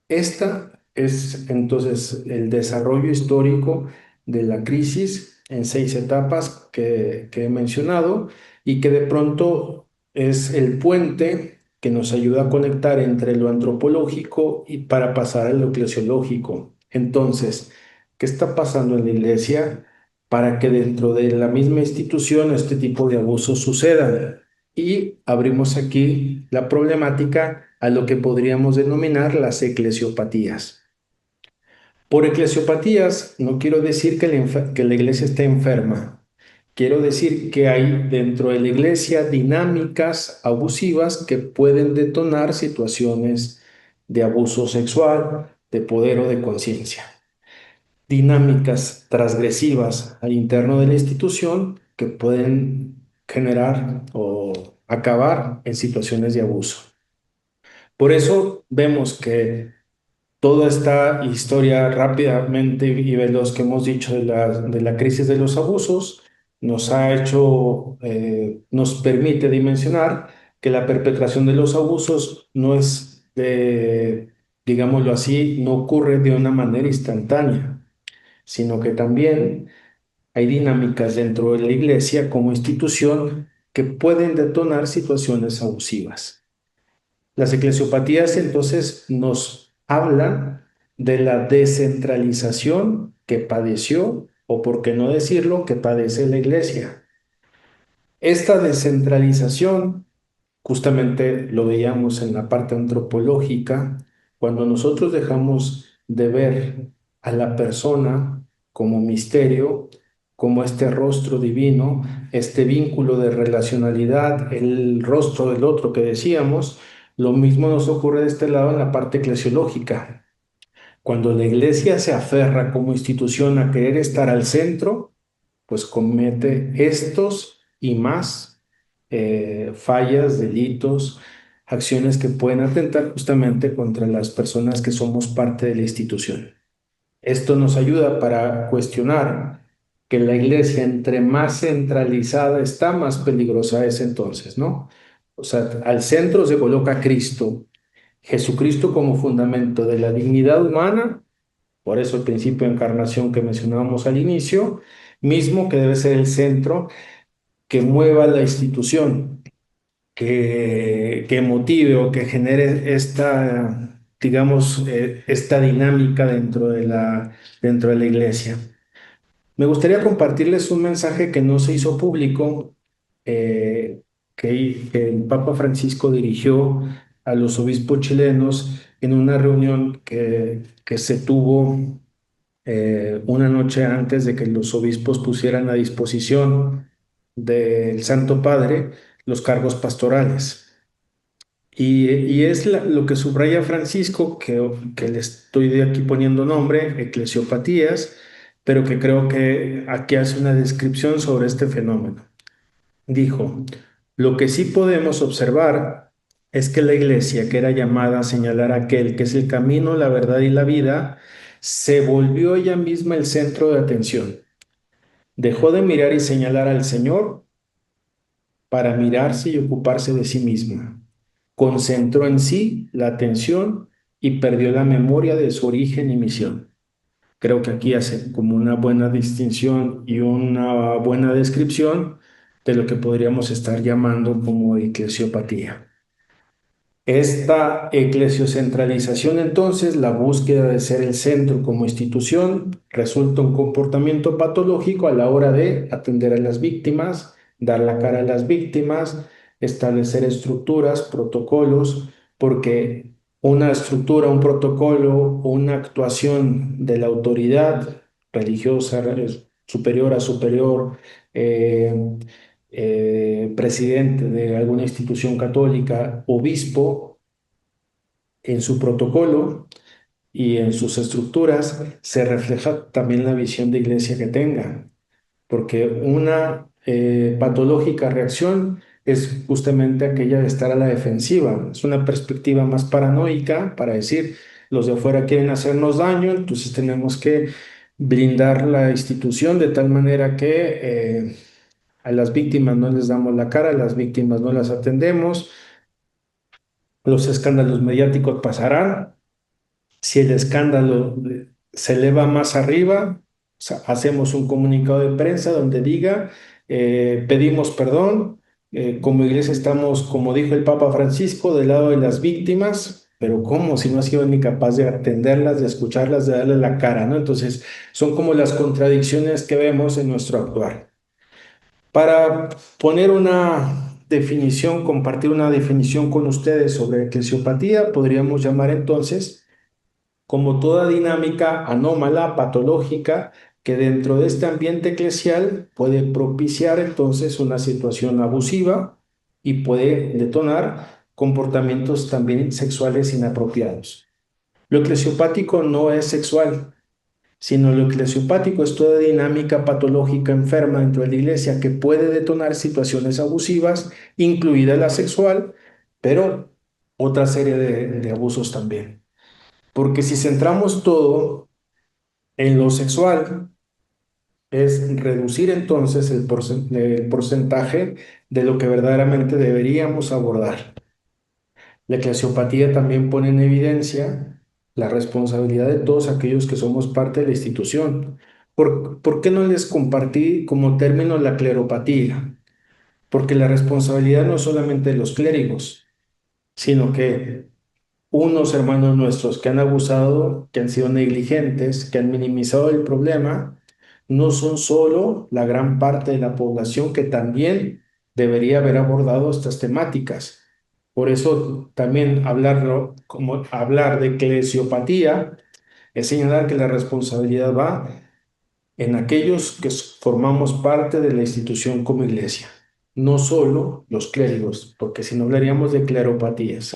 Esta es entonces el desarrollo histórico de la crisis en 6 etapas que he mencionado y que de pronto es el puente que nos ayuda a conectar entre lo antropológico y para pasar a lo eclesiológico. Entonces, ¿qué está pasando en la iglesia para que dentro de la misma institución este tipo de abusos sucedan? Y abrimos aquí la problemática a lo que podríamos denominar las eclesiopatías. Por eclesiopatías no quiero decir que la iglesia esté enferma. Quiero decir que hay dentro de la iglesia dinámicas abusivas que pueden detonar situaciones de abuso sexual, de poder o de conciencia. Dinámicas transgresivas al interno de la institución que pueden generar o acabar en situaciones de abuso. Por eso vemos que toda esta historia rápidamente y veloz que hemos dicho de la crisis de los abusos nos ha hecho, nos permite dimensionar que la perpetración de los abusos no es digámoslo así, no ocurre de una manera instantánea, sino que también hay dinámicas dentro de la iglesia como institución que pueden detonar situaciones abusivas. Las eclesiopatías entonces nos hablan de la descentralización que padeció, o por qué no decirlo, que padece la iglesia. Esta descentralización, justamente lo veíamos en la parte antropológica, cuando nosotros dejamos de ver a la persona como misterio, como este rostro divino, este vínculo de relacionalidad, el rostro del otro que decíamos, lo mismo nos ocurre de este lado en la parte eclesiológica. Cuando la iglesia se aferra como institución a querer estar al centro, pues comete estos y más fallas, delitos, acciones que pueden atentar justamente contra las personas que somos parte de la institución. Esto nos ayuda para cuestionar que la iglesia, entre más centralizada está, más peligrosa es entonces, ¿no? O sea, al centro se coloca Cristo, Jesucristo como fundamento de la dignidad humana, por eso el principio de encarnación que mencionábamos al inicio, mismo que debe ser el centro que mueva la institución, que motive o que genere esta, digamos, esta dinámica dentro de la iglesia. Me gustaría compartirles un mensaje que no se hizo público, que el Papa Francisco dirigió a los obispos chilenos en una reunión que se tuvo una noche antes de que los obispos pusieran a disposición del Santo Padre los cargos pastorales. Y es lo que subraya Francisco, que le estoy de aquí poniendo nombre, eclesiopatías, pero que creo que aquí hace una descripción sobre este fenómeno. Dijo, lo que sí podemos observar es que la iglesia, que era llamada a señalar aquel que es el camino, la verdad y la vida, se volvió ella misma el centro de atención. Dejó de mirar y señalar al Señor para mirarse y ocuparse de sí misma. Concentró en sí la atención y perdió la memoria de su origen y misión. Creo que aquí hace como una buena distinción y una buena descripción de lo que podríamos estar llamando como eclesiopatía. Esta eclesiocentralización, entonces, la búsqueda de ser el centro como institución, resulta un comportamiento patológico a la hora de atender a las víctimas, dar la cara a las víctimas, establecer estructuras, protocolos, porque una estructura, un protocolo o una actuación de la autoridad religiosa superior a superior, presidente de alguna institución católica, obispo, en su protocolo y en sus estructuras se refleja también la visión de iglesia que tenga, porque una patológica reacción es justamente aquella de estar a la defensiva, es una perspectiva más paranoica para decir, los de afuera quieren hacernos daño, entonces tenemos que blindar la institución de tal manera que a las víctimas no les damos la cara, a las víctimas no las atendemos, los escándalos mediáticos pasarán. Si el escándalo se eleva más arriba, o sea, hacemos un comunicado de prensa donde diga, pedimos perdón, como iglesia estamos, como dijo el Papa Francisco, del lado de las víctimas, pero ¿cómo? Si no ha sido ni capaz de atenderlas, de escucharlas, de darle la cara, ¿no? Entonces, son como las contradicciones que vemos en nuestro actuar. Para poner definición, compartir una definición con ustedes sobre eclesiopatía, podríamos llamar entonces como toda dinámica anómala, patológica, que dentro de este ambiente eclesial puede propiciar entonces una situación abusiva y puede detonar comportamientos también sexuales inapropiados. Lo eclesiopático no es sexual, sino lo eclesiopático es toda dinámica patológica enferma dentro de la iglesia que puede detonar situaciones abusivas, incluida la sexual, pero otra serie de abusos también. Porque si centramos todo en lo sexual, es reducir entonces el porcentaje de lo que verdaderamente deberíamos abordar. La eclesiopatía también pone en evidencia la responsabilidad de todos aquellos que somos parte de la institución. ¿Por qué no les compartí como término la cleropatía? Porque la responsabilidad no es solamente de los clérigos, sino que unos hermanos nuestros que han abusado, que han sido negligentes, que han minimizado el problema, no son solo la gran parte de la población que también debería haber abordado estas temáticas. Por eso también hablarlo, como hablar de eclesiopatía es señalar que la responsabilidad va en aquellos que formamos parte de la institución como iglesia, no solo los clérigos, porque si no hablaríamos de cleropatías.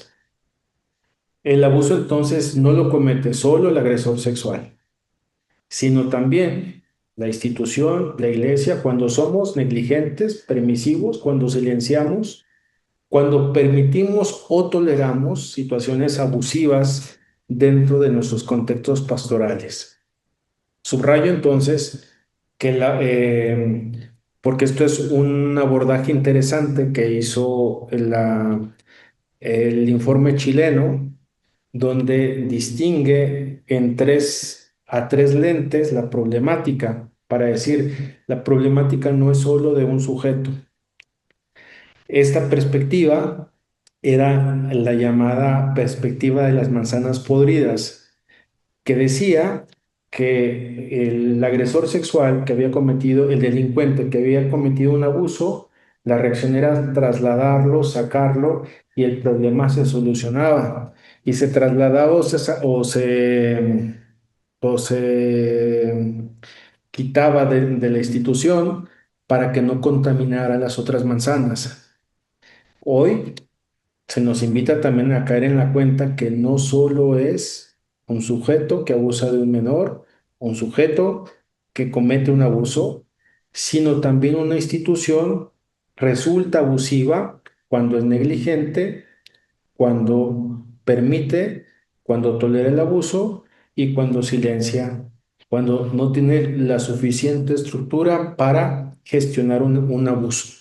El abuso entonces no lo comete solo el agresor sexual, sino también la institución, la iglesia, cuando somos negligentes, permisivos, cuando silenciamos, cuando permitimos o toleramos situaciones abusivas dentro de nuestros contextos pastorales. Subrayo entonces que porque esto es un abordaje interesante que hizo el informe chileno, donde distingue a tres lentes la problemática, para decir, la problemática no es solo de un sujeto. Esta perspectiva era la llamada perspectiva de las manzanas podridas, que decía que el agresor sexual que había cometido, el delincuente que había cometido un abuso, la reacción era trasladarlo, sacarlo y el problema se solucionaba. Y se trasladaba o se quitaba de la institución para que no contaminara las otras manzanas. Hoy se nos invita también a caer en la cuenta que no solo es un sujeto que abusa de un menor, un sujeto que comete un abuso, sino también una institución resulta abusiva cuando es negligente, cuando permite, cuando tolera el abuso y cuando silencia, cuando no tiene la suficiente estructura para gestionar un abuso.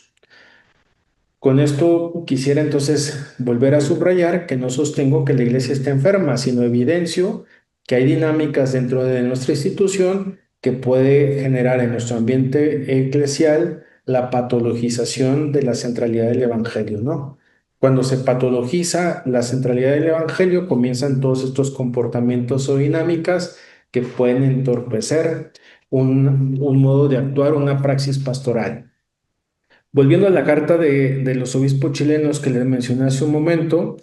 Con esto quisiera entonces volver a subrayar que no sostengo que la iglesia esté enferma, sino evidencio que hay dinámicas dentro de nuestra institución que puede generar en nuestro ambiente eclesial la patologización de la centralidad del evangelio, ¿no? Cuando se patologiza la centralidad del evangelio, comienzan todos estos comportamientos o dinámicas que pueden entorpecer un modo de actuar, una praxis pastoral. Volviendo a la carta de los obispos chilenos que les mencioné hace un momento,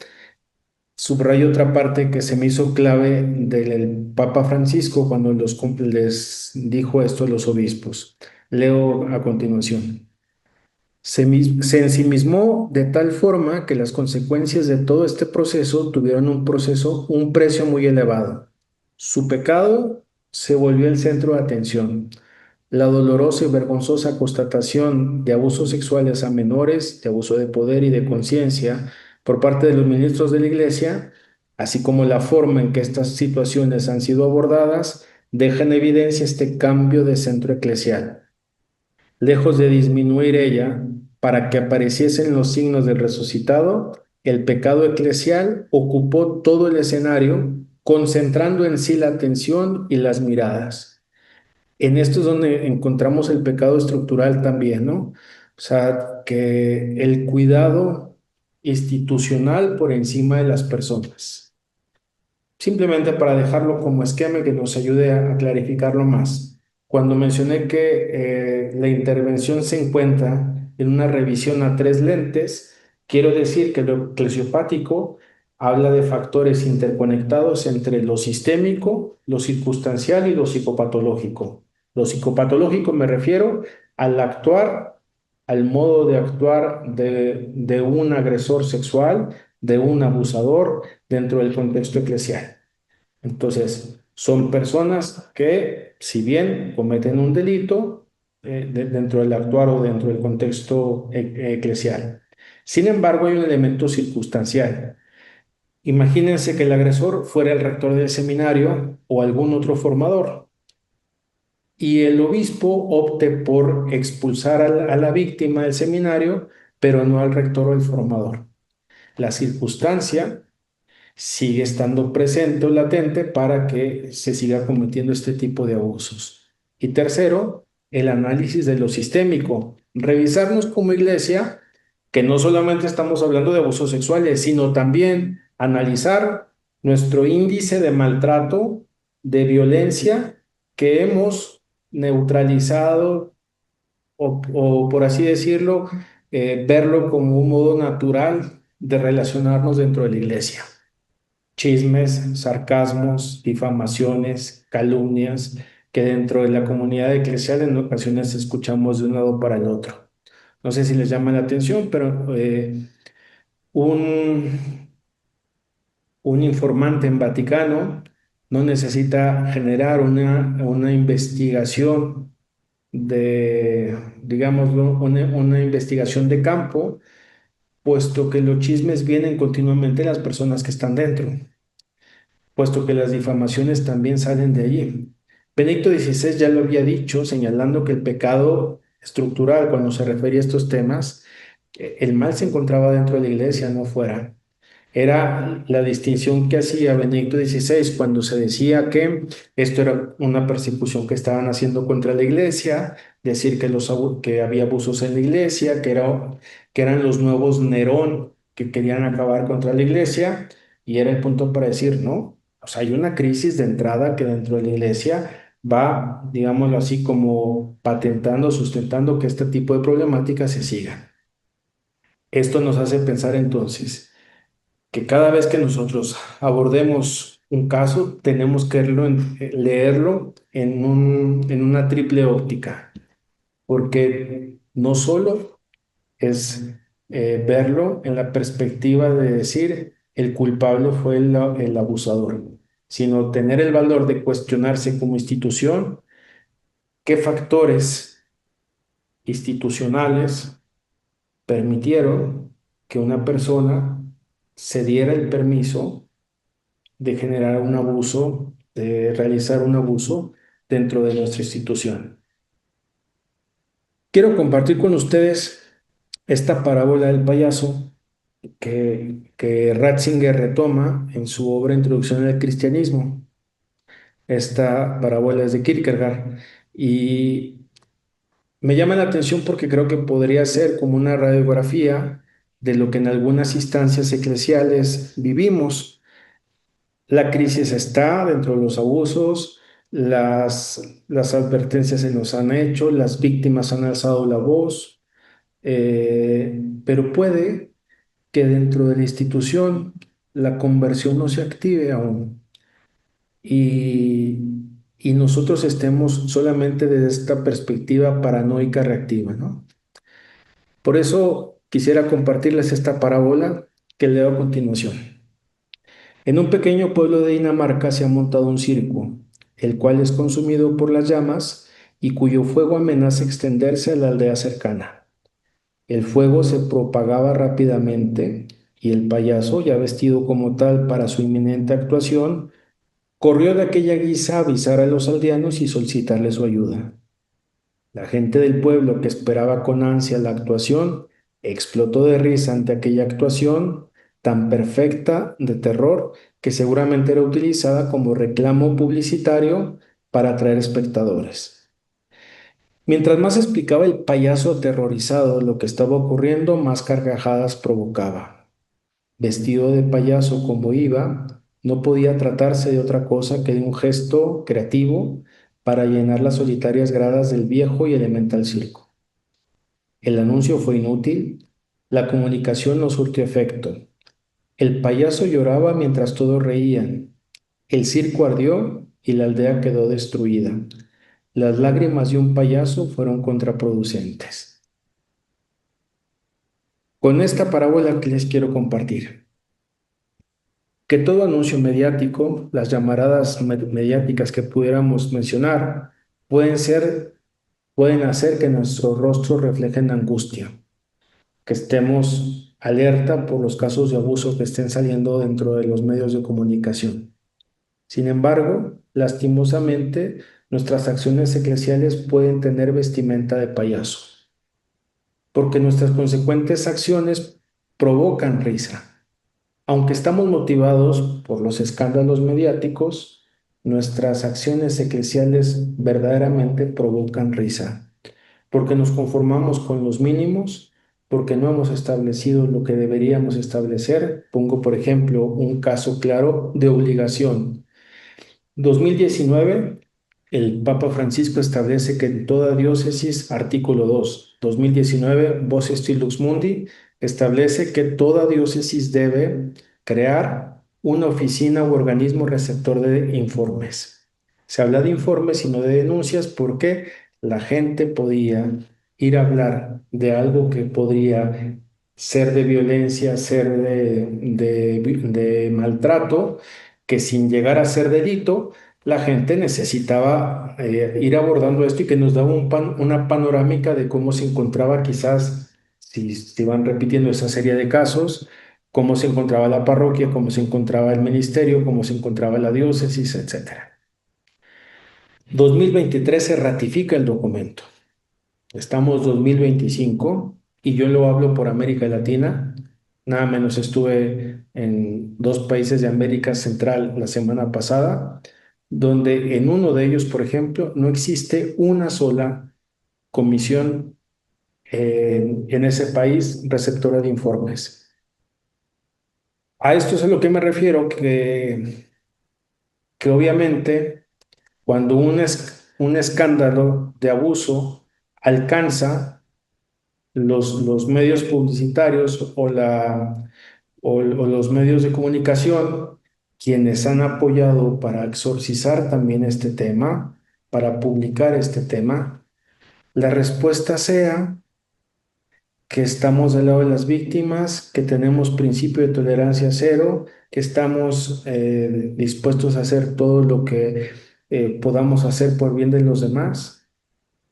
subrayo otra parte que se me hizo clave del Papa Francisco cuando les dijo esto a los obispos. Leo a continuación. Se ensimismó de tal forma que las consecuencias de todo este proceso tuvieron un precio muy elevado. Su pecado se volvió el centro de atención. La dolorosa y vergonzosa constatación de abusos sexuales a menores, de abuso de poder y de conciencia por parte de los ministros de la Iglesia, así como la forma en que estas situaciones han sido abordadas, deja en evidencia este cambio de centro eclesial. Lejos de disminuir ella, para que apareciesen los signos del resucitado, el pecado eclesial ocupó todo el escenario, concentrando en sí la atención y las miradas. En esto es donde encontramos el pecado estructural también, ¿no? O sea, que el cuidado institucional por encima de las personas. Simplemente para dejarlo como esquema que nos ayude a clarificarlo más. Cuando mencioné que la intervención se encuentra en una revisión a tres lentes, quiero decir que lo eclesiopático habla de factores interconectados entre lo sistémico, lo circunstancial y lo psicopatológico. Lo psicopatológico me refiero al actuar, al modo de actuar de un agresor sexual, de un abusador dentro del contexto eclesial. Entonces, son personas que, si bien cometen un delito dentro del actuar o dentro del contexto eclesial, sin embargo, hay un elemento circunstancial. Imagínense que el agresor fuera el rector del seminario o algún otro formador y el obispo opte por expulsar a la víctima del seminario, pero no al rector o al formador. La circunstancia sigue estando presente o latente para que se siga cometiendo este tipo de abusos. Y tercero, el análisis de lo sistémico. Revisarnos como iglesia, que no solamente estamos hablando de abusos sexuales, sino también analizar nuestro índice de maltrato, de violencia que hemos neutralizado o por así decirlo, verlo como un modo natural de relacionarnos dentro de la iglesia. Chismes, sarcasmos, difamaciones, calumnias, que dentro de la comunidad eclesial en ocasiones escuchamos de un lado para el otro. No sé si les llama la atención, pero un, un informante en Vaticano no necesita generar una investigación digámoslo, una investigación de campo, puesto que los chismes vienen continuamente de las personas que están dentro, puesto que las difamaciones también salen de allí. Benedicto XVI ya lo había dicho, señalando que el pecado estructural, cuando se refería a estos temas, el mal se encontraba dentro de la iglesia, no fuera. Era la distinción que hacía Benedicto XVI cuando se decía que esto era una persecución que estaban haciendo contra la iglesia, decir que, que había abusos en la iglesia, que eran los nuevos Nerón que querían acabar contra la iglesia, y era el punto para decir, no, o sea, hay una crisis de entrada que dentro de la iglesia va, digámoslo así, como patentando, sustentando que este tipo de problemáticas se sigan. Esto nos hace pensar entonces que cada vez que nosotros abordemos un caso, tenemos que leerlo en una triple óptica, porque no solo es verlo en la perspectiva de decir el culpable fue el abusador, sino tener el valor de cuestionarse como institución qué factores institucionales permitieron que una persona se diera el permiso de generar un abuso, de realizar un abuso dentro de nuestra institución. Quiero compartir con ustedes esta parábola del payaso que Ratzinger retoma en su obra Introducción al Cristianismo. Esta parábola es de Kierkegaard y me llama la atención porque creo que podría ser como una radiografía de lo que en algunas instancias eclesiales vivimos. La crisis está dentro de los abusos, las advertencias se nos han hecho, las víctimas han alzado la voz, pero puede que dentro de la institución la conversión no se active aún y, y nosotros estemos solamente desde esta perspectiva paranoica reactiva, ¿no? Por eso quisiera compartirles esta parábola que leo a continuación. En un pequeño pueblo de Dinamarca se ha montado un circo, el cual es consumido por las llamas y cuyo fuego amenaza extenderse a la aldea cercana. El fuego se propagaba rápidamente y el payaso, ya vestido como tal para su inminente actuación, corrió de aquella guisa a avisar a los aldeanos y solicitarles su ayuda. La gente del pueblo que esperaba con ansia la actuación explotó de risa ante aquella actuación tan perfecta de terror que seguramente era utilizada como reclamo publicitario para atraer espectadores. Mientras más explicaba el payaso aterrorizado lo que estaba ocurriendo, más carcajadas provocaba. Vestido de payaso como iba, no podía tratarse de otra cosa que de un gesto creativo para llenar las solitarias gradas del viejo y elemental circo. El anuncio fue inútil, la comunicación no surtió efecto. El payaso lloraba mientras todos reían. El circo ardió y la aldea quedó destruida. Las lágrimas de un payaso fueron contraproducentes. Con esta parábola que les quiero compartir, que todo anuncio mediático, las llamaradas mediáticas que pudiéramos mencionar, pueden hacer que nuestros rostros reflejen angustia, que estemos alerta por los casos de abuso que estén saliendo dentro de los medios de comunicación. Sin embargo, lastimosamente, nuestras acciones eclesiales pueden tener vestimenta de payaso, porque nuestras consecuentes acciones provocan risa. Aunque estamos motivados por los escándalos mediáticos, nuestras acciones eclesiales verdaderamente provocan risa, porque nos conformamos con los mínimos, porque no hemos establecido lo que deberíamos establecer. Pongo, por ejemplo, un caso claro de obligación. 2019, el Papa Francisco establece que en toda diócesis, artículo 2, 2019, Voce Lux Mundi, establece que toda diócesis debe crear una oficina u organismo receptor de informes. Se habla de informes y no de denuncias porque la gente podía ir a hablar de algo que podría ser de violencia, ser de maltrato, que sin llegar a ser delito, la gente necesitaba ir abordando esto y que nos daba una panorámica de cómo se encontraba quizás, si se iban repitiendo esa serie de casos, cómo se encontraba la parroquia, cómo se encontraba el ministerio, cómo se encontraba la diócesis, etcétera. 2023 se ratifica el documento. Estamos 2025 y yo lo hablo por América Latina. Nada menos estuve en 2 países de América Central la semana pasada, donde en uno de ellos, por ejemplo, no existe una sola comisión en ese país receptora de informes. A esto es a lo que me refiero, que obviamente cuando un escándalo de abuso alcanza los medios publicitarios o los medios de comunicación, quienes han apoyado para exorcizar también este tema, para publicar este tema, la respuesta sea que estamos del lado de las víctimas, que tenemos principio de tolerancia cero, que estamos dispuestos a hacer todo lo que podamos hacer por bien de los demás.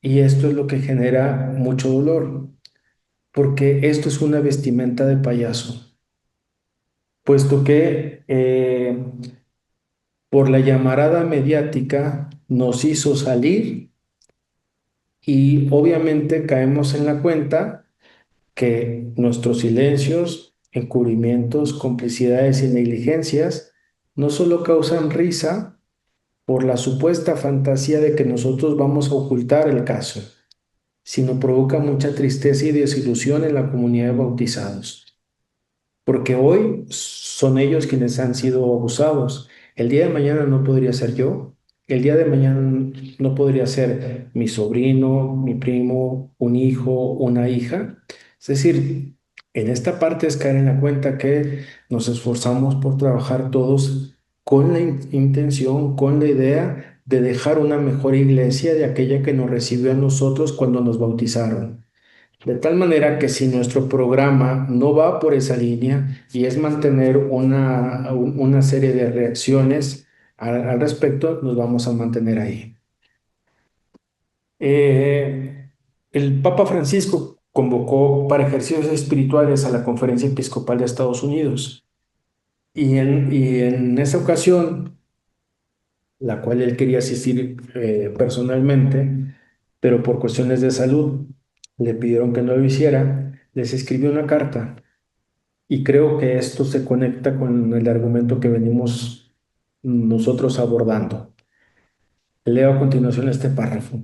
Y esto es lo que genera mucho dolor, porque esto es una vestimenta de payaso, puesto que por la llamarada mediática nos hizo salir y obviamente caemos en la cuenta que nuestros silencios, encubrimientos, complicidades y negligencias no solo causan risa por la supuesta fantasía de que nosotros vamos a ocultar el caso, sino provoca mucha tristeza y desilusión en la comunidad de bautizados, porque hoy son ellos quienes han sido abusados. El día de mañana no podría ser yo, el día de mañana no podría ser mi sobrino, mi primo, un hijo, una hija. Es decir, en esta parte es caer en la cuenta que nos esforzamos por trabajar todos con la intención, con la idea de dejar una mejor iglesia de aquella que nos recibió a nosotros cuando nos bautizaron. De tal manera que si nuestro programa no va por esa línea y es mantener una serie de reacciones al respecto, nos vamos a mantener ahí. El Papa Francisco convocó para ejercicios espirituales a la Conferencia Episcopal de Estados Unidos y en esa ocasión, la cual él quería asistir personalmente, pero por cuestiones de salud le pidieron que no lo hiciera, les escribió una carta. Y creo que esto se conecta con el argumento que venimos nosotros abordando. Leo a continuación este párrafo.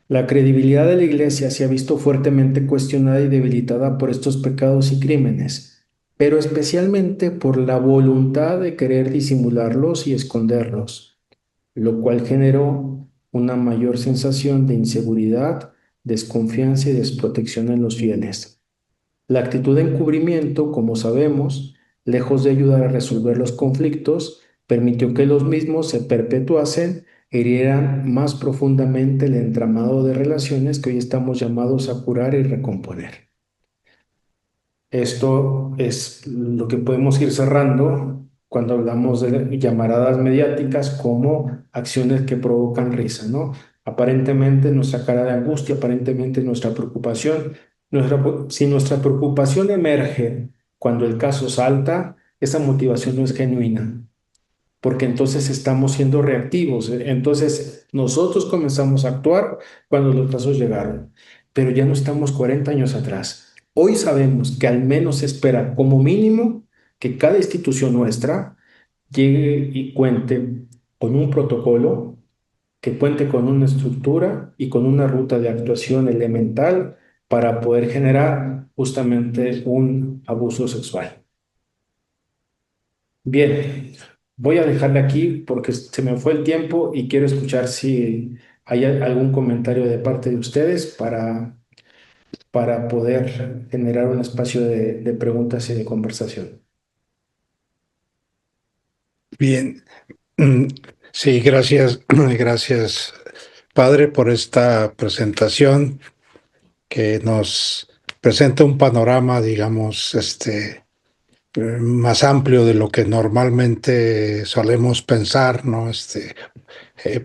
La credibilidad de la Iglesia se ha visto fuertemente cuestionada y debilitada por estos pecados y crímenes, pero especialmente por la voluntad de querer disimularlos y esconderlos, lo cual generó una mayor sensación de inseguridad, desconfianza y desprotección en los fieles. La actitud de encubrimiento, como sabemos, lejos de ayudar a resolver los conflictos, permitió que los mismos se perpetuasen e hirieran más profundamente el entramado de relaciones que hoy estamos llamados a curar y recomponer. Esto es lo que podemos ir cerrando cuando hablamos de llamaradas mediáticas como acciones que provocan risa, ¿no? Aparentemente nuestra cara de angustia, aparentemente nuestra preocupación, si nuestra preocupación emerge cuando el caso salta, esa motivación no es genuina, porque entonces estamos siendo reactivos. Entonces nosotros comenzamos a actuar cuando los casos llegaron, pero ya no estamos 40 años atrás. Hoy sabemos que al menos se espera como mínimo que cada institución nuestra llegue y cuente con un protocolo, que cuente con una estructura y con una ruta de actuación elemental para poder generar justamente un abuso sexual. Bien, voy a dejarle aquí porque se me fue el tiempo y quiero escuchar si hay algún comentario de parte de ustedes para poder generar un espacio de preguntas y de conversación. Bien, mm, sí, gracias, gracias, padre, por esta presentación que nos presenta un panorama, digamos, más amplio de lo que normalmente solemos pensar, ¿no?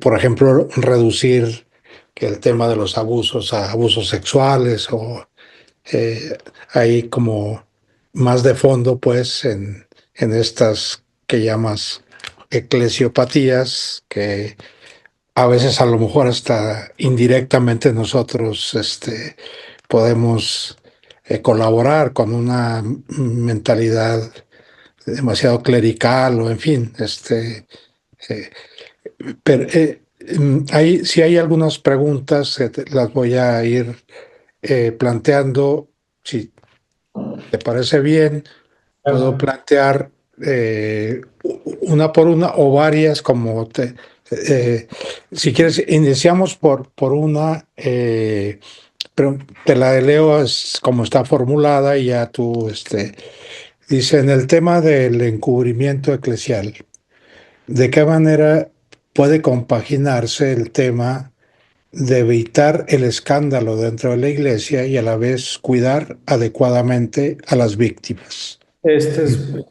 Por ejemplo, reducir que el tema de los abusos a abusos sexuales o hay como más de fondo, pues, en estas que llamas eclesiopatías, que a veces a lo mejor hasta indirectamente nosotros podemos colaborar con una mentalidad demasiado clerical o en fin, eh, pero sí hay algunas preguntas, las voy a ir planteando, si te parece bien, puedo Claro. plantear una por una o varias como eh, si quieres, iniciamos por una, pero te la leo es como está formulada y ya tú, dice, en el tema del encubrimiento eclesial, ¿de qué manera puede compaginarse el tema de evitar el escándalo dentro de la iglesia y a la vez cuidar adecuadamente a las víctimas? Esta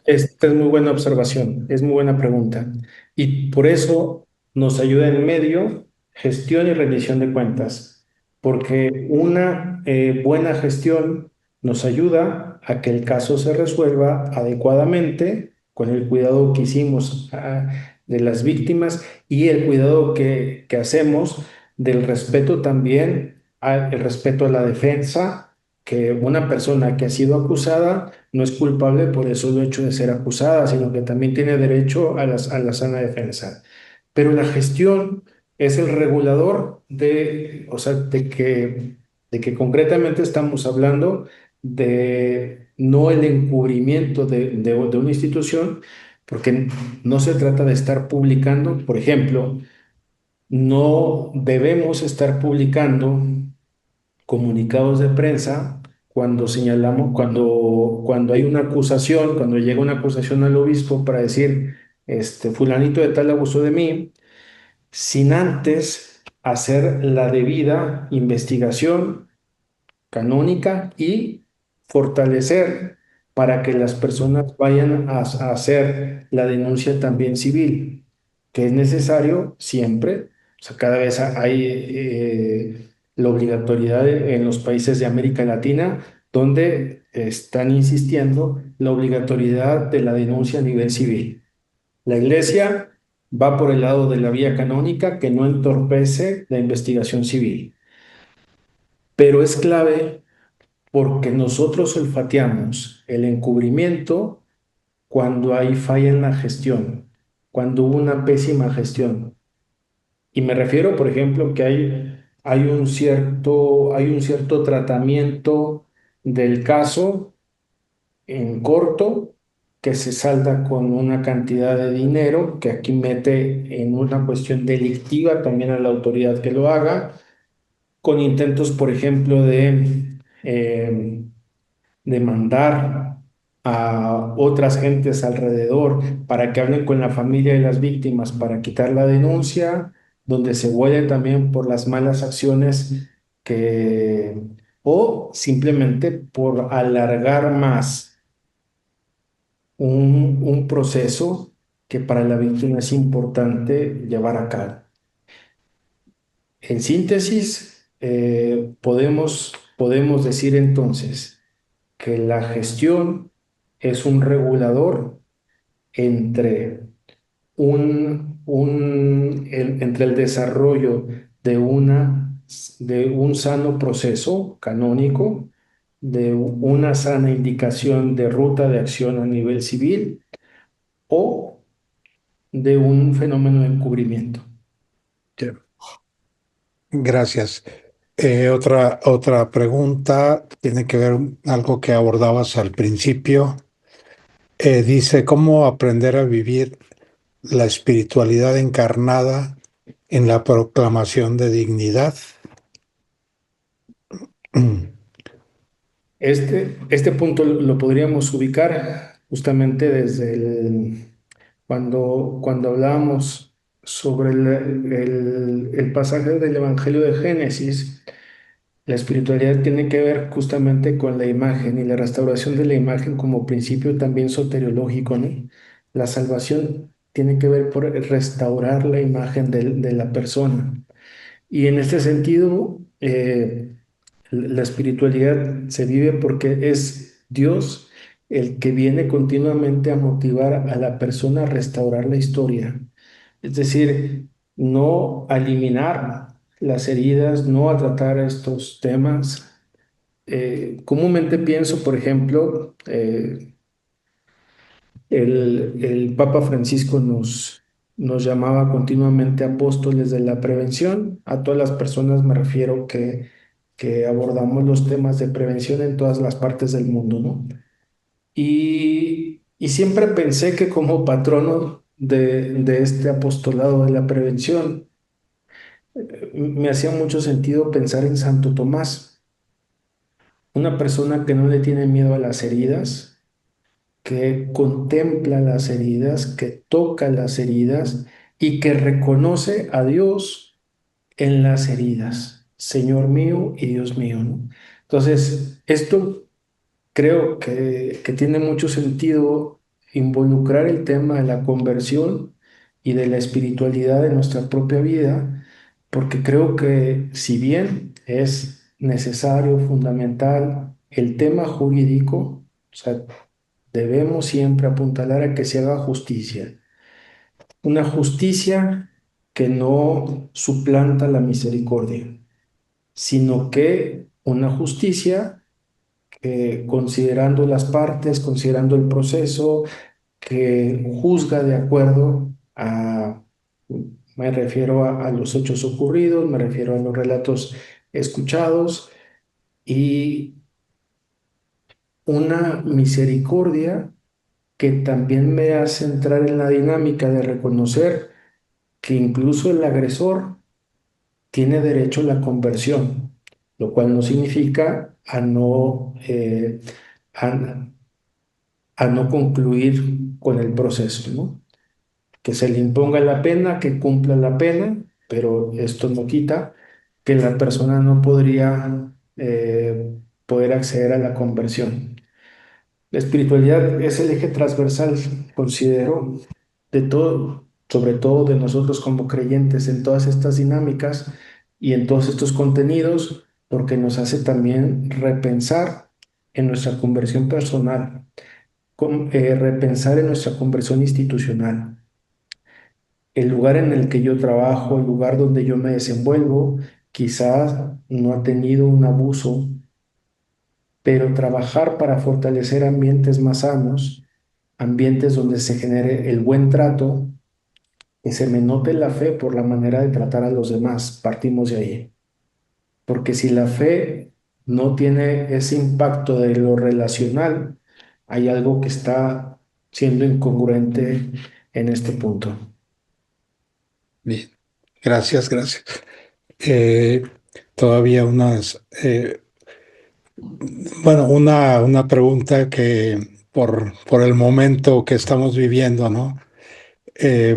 es muy buena observación, es muy buena pregunta. Y por eso nos ayuda en medio, gestión y rendición de cuentas, porque una buena gestión nos ayuda a que el caso se resuelva adecuadamente con el cuidado que hicimos de las víctimas y el cuidado que hacemos del respeto también, el respeto a la defensa, que una persona que ha sido acusada no es culpable por el solo hecho de ser acusada, sino que también tiene derecho a la sana defensa. Pero la gestión es el regulador o sea, de que concretamente estamos hablando de no el encubrimiento de una institución, porque no se trata de estar publicando, por ejemplo, no debemos estar publicando comunicados de prensa cuando señalamos, cuando hay una acusación, cuando llega una acusación al obispo para decir, fulanito de tal abusó de mí, sin antes hacer la debida investigación canónica y fortalecer para que las personas vayan a hacer la denuncia también civil, que es necesario siempre. O sea, cada vez hay la obligatoriedad en los países de América Latina donde están insistiendo la obligatoriedad de la denuncia a nivel civil. La Iglesia va por el lado de la vía canónica que no entorpece la investigación civil, pero es clave porque nosotros olfateamos el encubrimiento cuando hay falla en la gestión, cuando hubo una pésima gestión. Y me refiero, por ejemplo, que hay un cierto tratamiento del caso en corto que se salda con una cantidad de dinero que aquí mete en una cuestión delictiva también a la autoridad que lo haga con intentos, por ejemplo, de mandar a otras gentes alrededor para que hablen con la familia de las víctimas para quitar la denuncia, donde se huele también por las malas acciones que, o simplemente por alargar más un proceso que para la víctima es importante llevar a cabo. En síntesis, podemos decir entonces que la gestión es un regulador entre entre el desarrollo de de un sano proceso canónico, de una sana indicación de ruta de acción a nivel civil o de un fenómeno de encubrimiento. Ya. Gracias. Otra pregunta tiene que ver algo que abordabas al principio. Dice, ¿cómo aprender a vivir la espiritualidad encarnada en la proclamación de dignidad? Este punto lo podríamos ubicar justamente cuando hablábamos sobre el pasaje del Evangelio de Génesis. La espiritualidad tiene que ver justamente con la imagen y la restauración de la imagen como principio también soteriológico, ¿no? La salvación tiene que ver por restaurar la imagen de la persona. Y en este sentido, la espiritualidad se vive porque es Dios el que viene continuamente a motivar a la persona a restaurar la historia. Es decir, no a eliminar las heridas, no a tratar estos temas. Comúnmente pienso, por ejemplo, el Papa Francisco nos llamaba continuamente apóstoles de la prevención. A todas las personas me refiero que abordamos los temas de prevención en todas las partes del mundo, ¿no? Y siempre pensé que como patrono de este apostolado de la prevención, me hacía mucho sentido pensar en Santo Tomás, una persona que no le tiene miedo a las heridas, que contempla las heridas, que toca las heridas y que reconoce a Dios en las heridas, Señor mío y Dios mío, ¿no? Entonces, esto creo que tiene mucho sentido involucrar el tema de la conversión y de la espiritualidad en nuestra propia vida, porque creo que si bien es necesario, fundamental, el tema jurídico, o sea, debemos siempre apuntalar a que se haga justicia. Una justicia que no suplanta la misericordia, sino que una justicia que considerando las partes, considerando el proceso, que juzga de acuerdo me refiero a los hechos ocurridos, me refiero a los relatos escuchados y una misericordia que también me hace entrar en la dinámica de reconocer que incluso el agresor tiene derecho a la conversión, lo cual no significa a, a no concluir con el proceso, ¿no? Que se le imponga la pena, que cumpla la pena, pero esto no quita que la persona no podría poder acceder a la conversión. La espiritualidad es el eje transversal, considero, de todo, sobre todo de nosotros como creyentes en todas estas dinámicas y en todos estos contenidos, porque nos hace también repensar en nuestra conversión personal, repensar en nuestra conversión institucional. El lugar en el que yo trabajo, el lugar donde yo me desenvuelvo, quizás no ha tenido un abuso, pero trabajar para fortalecer ambientes más sanos, ambientes donde se genere el buen trato, que se me note la fe por la manera de tratar a los demás, partimos de ahí. Porque si la fe no tiene ese impacto de lo relacional, hay algo que está siendo incongruente en este punto. Bien, gracias. Eh, todavía bueno, una pregunta que por el momento que estamos viviendo, ¿no?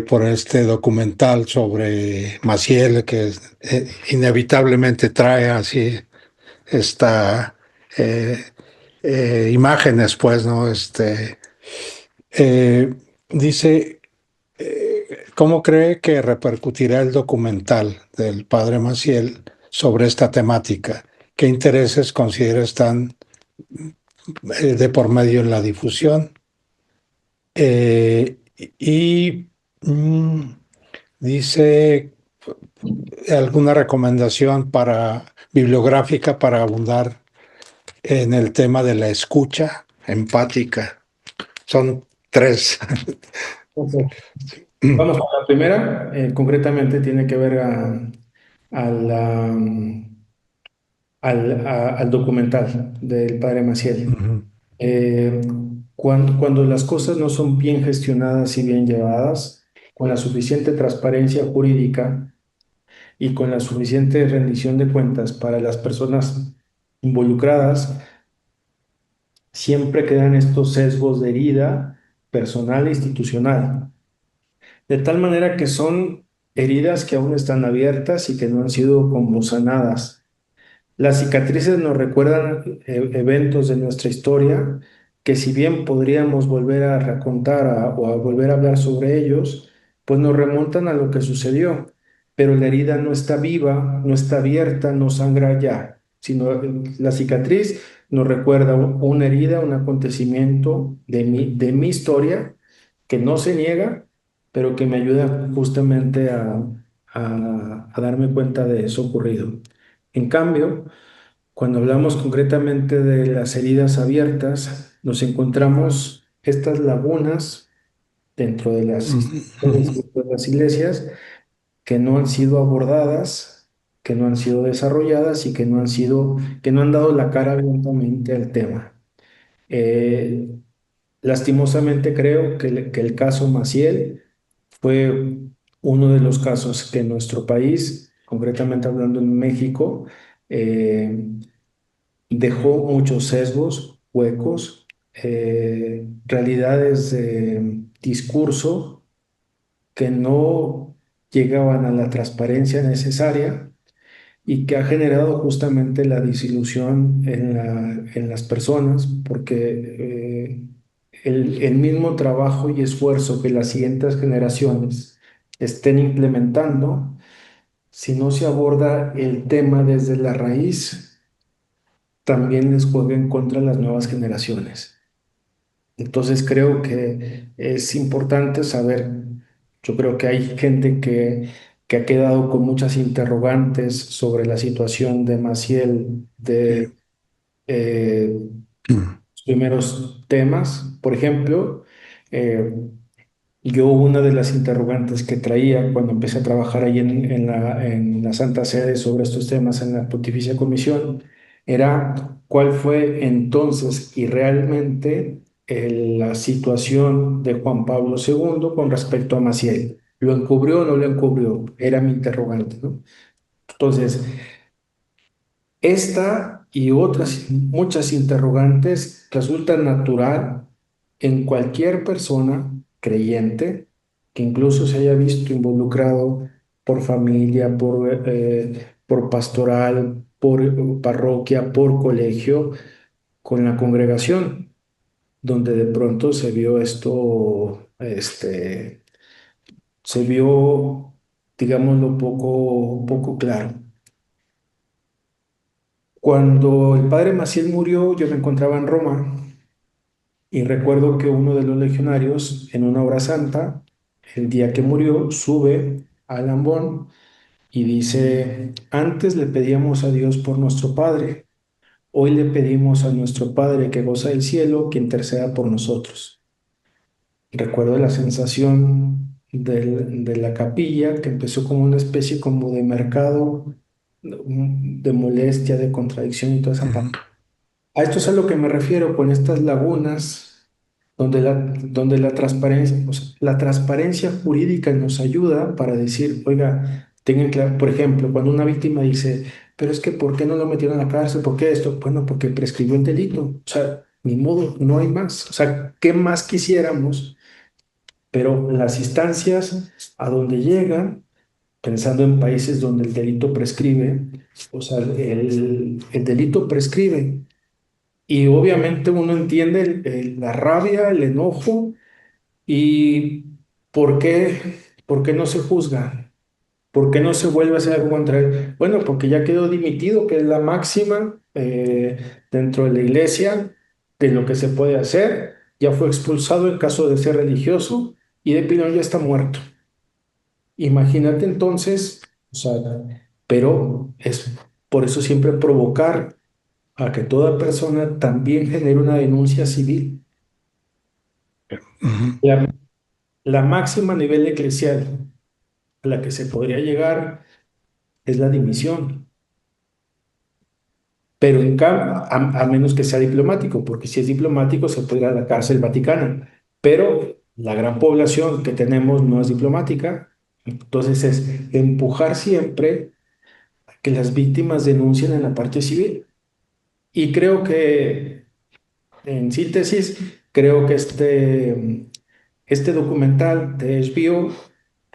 Por este documental sobre Maciel, que inevitablemente trae así esta eh, imágenes, pues, ¿no? Eh, dice, ¿cómo cree que repercutirá el documental del padre Maciel sobre esta temática? ¿Qué intereses considera están de por medio en la difusión? Y dice alguna recomendación bibliográfica para abundar en el tema de la escucha empática. Son tres. Ok. Vamos con la primera, concretamente tiene que ver a la, al documental del padre Maciel. Ujú, Eh, cuando las cosas no son bien gestionadas y bien llevadas, con la suficiente transparencia jurídica y con la suficiente rendición de cuentas para las personas involucradas, siempre quedan estos sesgos de herida personal e institucional, de tal manera que son heridas que aún están abiertas y que no han sido como sanadas. Las cicatrices nos recuerdan eventos de nuestra historia que si bien podríamos volver a racontar o a volver a hablar sobre ellos, pues nos remontan a lo que sucedió. Pero la herida no está viva, no está abierta, no sangra ya, sino la cicatriz nos recuerda una herida, un acontecimiento de mi historia que no se niega, pero que me ayuda justamente a darme cuenta de eso ocurrido. En cambio, cuando hablamos concretamente de las heridas abiertas, nos encontramos estas lagunas dentro de las instituciones, ujú, dentro de las iglesias, que no han sido abordadas, que no han sido desarrolladas y que no han dado la cara abiertamente al tema. Eh, Lastimosamente creo que el caso Maciel fue uno de los casos que en nuestro país, concretamente hablando en México, eh, dejó muchos sesgos, huecos, realidades de discurso que no llegaban a la transparencia necesaria y que ha generado justamente la disilusión en las personas, porque el mismo trabajo y esfuerzo que las siguientes generaciones estén implementando, si no se aborda el tema desde la raíz, también les juega en contra las nuevas generaciones. Entonces creo que es importante saber, yo creo que hay gente que ha quedado con muchas interrogantes sobre la situación de Maciel, sí, de ujú, los primeros temas. Por ejemplo, eh, yo una de las interrogantes que traía cuando empecé a trabajar ahí en la Santa Sede sobre estos temas en la Pontificia Comisión era cuál fue entonces y realmente la situación de Juan Pablo II con respecto a Maciel. ¿Lo encubrió o no lo encubrió? Era mi interrogante, ¿no? Entonces, esta y otras muchas interrogantes resultan natural en cualquier persona creyente que incluso se haya visto involucrado por familia, por pastoral, por parroquia, por colegio, con la congregación, donde de pronto se vio esto, se vio, digámoslo, poco claro. Cuando el padre Maciel murió, yo me encontraba en Roma y recuerdo que uno de los legionarios, en una hora santa, el día que murió, sube al ambón y dice, antes le pedíamos a Dios por nuestro Padre, hoy le pedimos a nuestro Padre que goza del cielo que interceda por nosotros. Recuerdo la sensación de la capilla, que empezó como una especie como de mercado, de molestia, de contradicción y toda esa parte. ujú, A esto es a lo que me refiero con estas lagunas donde la transparencia, o sea, la transparencia jurídica nos ayuda para decir, oiga, tengan claro, por ejemplo, cuando una víctima dice, pero es que ¿por qué no lo metieron a la cárcel? ¿Por qué esto? Bueno, porque prescribió el delito. O sea, ni modo, no hay más. O sea, ¿qué más quisiéramos? Pero las instancias a donde llegan, pensando en países donde el delito prescribe, o sea, el delito prescribe. Y obviamente uno entiende la rabia, el enojo y por qué no se juzga. ¿Por qué no se vuelve a hacer algo contra él? Bueno, porque ya quedó dimitido, que es la máxima dentro de la iglesia de lo que se puede hacer. Ya fue expulsado en caso de ser religioso y de pilón ya está muerto. Imagínate entonces, o sea, pero es por eso siempre provocar a que toda persona también genere una denuncia civil. Ujú. La, la máxima a nivel eclesial a la que se podría llegar es la dimisión. Pero a menos que sea diplomático, porque si es diplomático se puede ir a la cárcel vaticana, pero la gran población que tenemos no es diplomática, entonces es empujar siempre a que las víctimas denuncien en la parte civil. Y creo que, en síntesis, creo que este documental de HBO,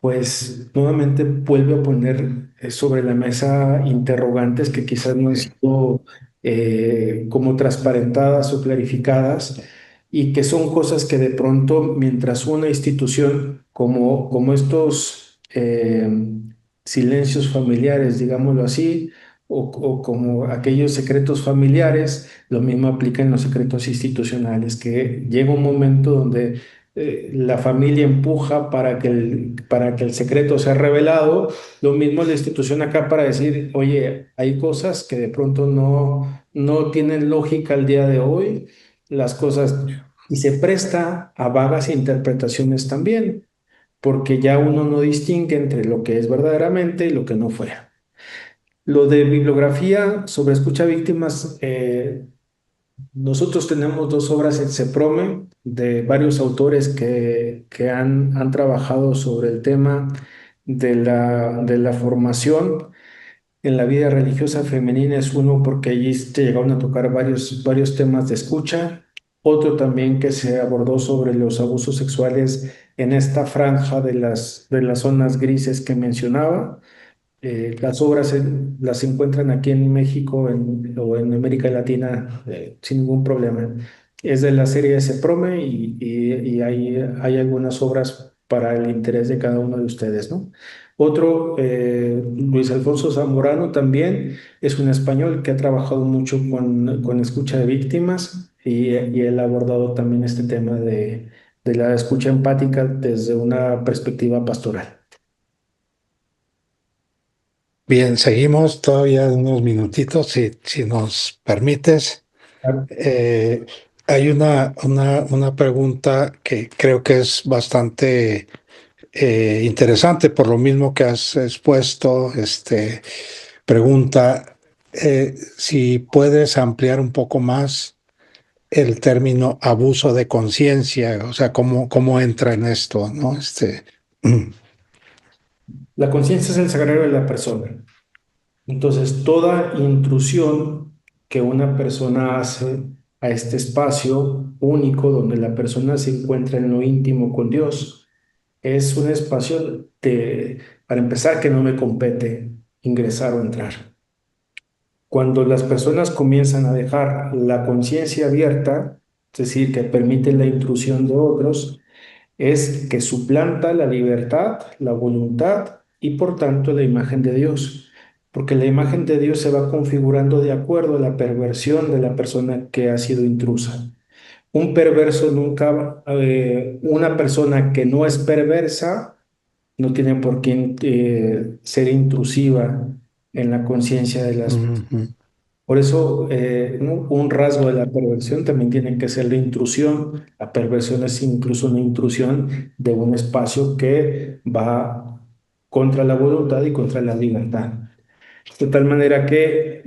pues nuevamente vuelve a poner sobre la mesa interrogantes que quizás no han sido como transparentadas o clarificadas y que son cosas que de pronto, mientras una institución como estos silencios familiares, digámoslo así, o como aquellos secretos familiares, lo mismo aplica en los secretos institucionales, que llega un momento donde la familia empuja para que el secreto sea revelado. Lo mismo la institución acá para decir, oye, hay cosas que de pronto no tienen lógica al día de hoy, las cosas, y se presta a vagas interpretaciones también, porque ya uno no distingue entre lo que es verdaderamente y lo que no fue. Lo de bibliografía sobre escucha víctimas, nosotros tenemos dos obras en CEPROME de varios autores que han trabajado sobre el tema de la formación en la vida religiosa femenina. Es uno porque allí te llegaron a tocar varios temas de escucha. Otro también que se abordó sobre los abusos sexuales en esta franja de las zonas grises que mencionaba. Las obras las encuentran aquí en México o en América Latina sin ningún problema. Es de la serie S-Prome y hay algunas obras para el interés de cada uno de ustedes, ¿no? Otro, Luis Alfonso Zamorano también es un español que ha trabajado mucho con escucha de víctimas y él ha abordado también este tema de la escucha empática desde una perspectiva pastoral. Bien, seguimos todavía unos minutitos, si nos permites. Eh, Hay una pregunta que creo que es bastante interesante por lo mismo que has expuesto. Pregunta si puedes ampliar un poco más el término abuso de conciencia, o sea, cómo entra en esto, ¿no? La conciencia es el sagrario de la persona. Entonces, toda intrusión que una persona hace a este espacio único donde la persona se encuentra en lo íntimo con Dios es un espacio para empezar, que no me compete ingresar o entrar. Cuando las personas comienzan a dejar la conciencia abierta, es decir, que permiten la intrusión de otros, es que suplanta la libertad, la voluntad y por tanto la imagen de Dios, porque la imagen de Dios se va configurando de acuerdo a la perversión de la persona que ha sido intrusa. Un perverso nunca, una persona que no es perversa, no tiene por qué ser intrusiva en la conciencia de las. Ujú. Por eso, un rasgo de la perversión también tiene que ser la intrusión. La perversión es incluso una intrusión de un espacio que va contra la voluntad y contra la libertad. De tal manera que,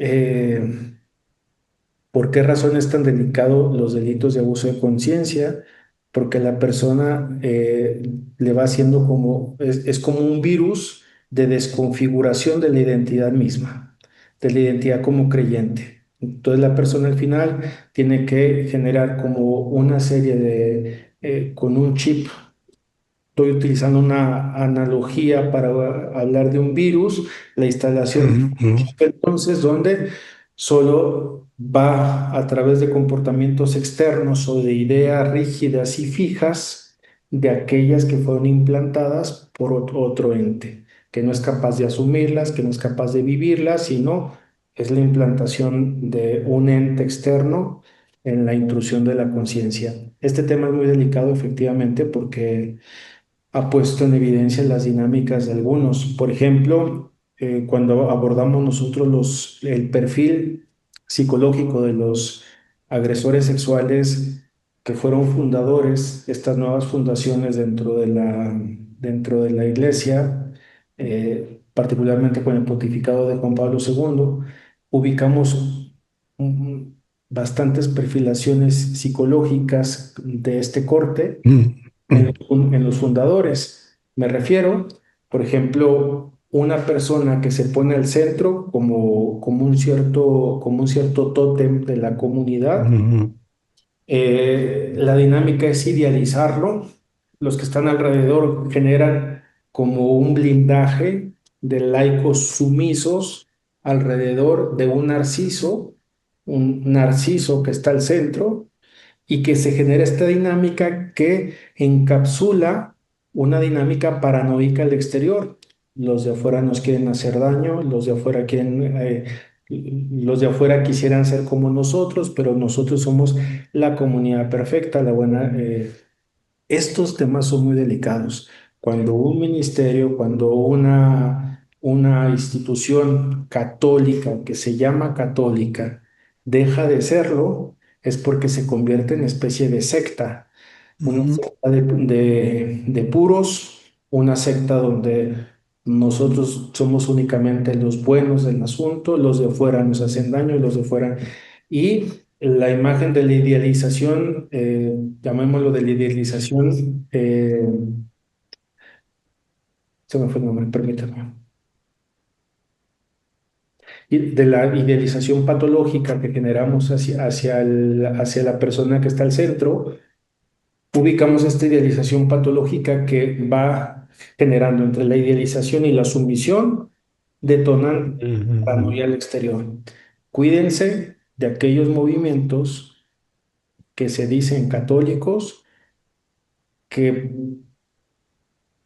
¿por qué razón es tan delicado los delitos de abuso de conciencia? Porque la persona le va haciendo es como un virus de desconfiguración de la identidad misma. de la identidad como creyente. Entonces la persona al final tiene que generar como una serie de, con un chip. Estoy utilizando una analogía para hablar de un virus, la instalación de ujú, un ujú, chip, entonces, donde solo va a través de comportamientos externos o de ideas rígidas y fijas de aquellas que fueron implantadas por otro ente, que no es capaz de asumirlas, que no es capaz de vivirlas, sino es la implantación de un ente externo en la intrusión de la conciencia. Este tema es muy delicado, efectivamente, porque ha puesto en evidencia las dinámicas de algunos. Por ejemplo, cuando abordamos nosotros el perfil psicológico de los agresores sexuales que fueron fundadores, estas nuevas fundaciones dentro de la iglesia, particularmente con el pontificado de Juan Pablo II, ubicamos mm, bastantes perfilaciones psicológicas de este corte ujú, ujú, en los fundadores. Me refiero, por ejemplo, una persona que se pone al centro como un cierto tótem de la comunidad. ujú, La dinámica es idealizarlo. Los que están alrededor generan como un blindaje de laicos sumisos alrededor de un narciso que está al centro y que se genera esta dinámica que encapsula una dinámica paranoica al exterior. Los de afuera nos quieren hacer daño, los de afuera quisieran ser como nosotros, pero nosotros somos la comunidad perfecta, la buena. Estos temas son muy delicados. Cuando un ministerio, cuando una institución católica que se llama católica deja de serlo, es porque se convierte en especie de secta, una ujú. secta de puros, una secta donde nosotros somos únicamente los buenos del asunto, los de afuera nos hacen daño y los de afuera. Y la imagen de la idealización, llamémoslo de la idealización, se me fue el nombre, permítame, y de la idealización patológica que generamos hacia la persona que está al centro, ubicamos esta idealización patológica que va generando entre la idealización y la sumisión, detonan Ujú, paranoia al exterior. Cuídense de aquellos movimientos que se dicen católicos que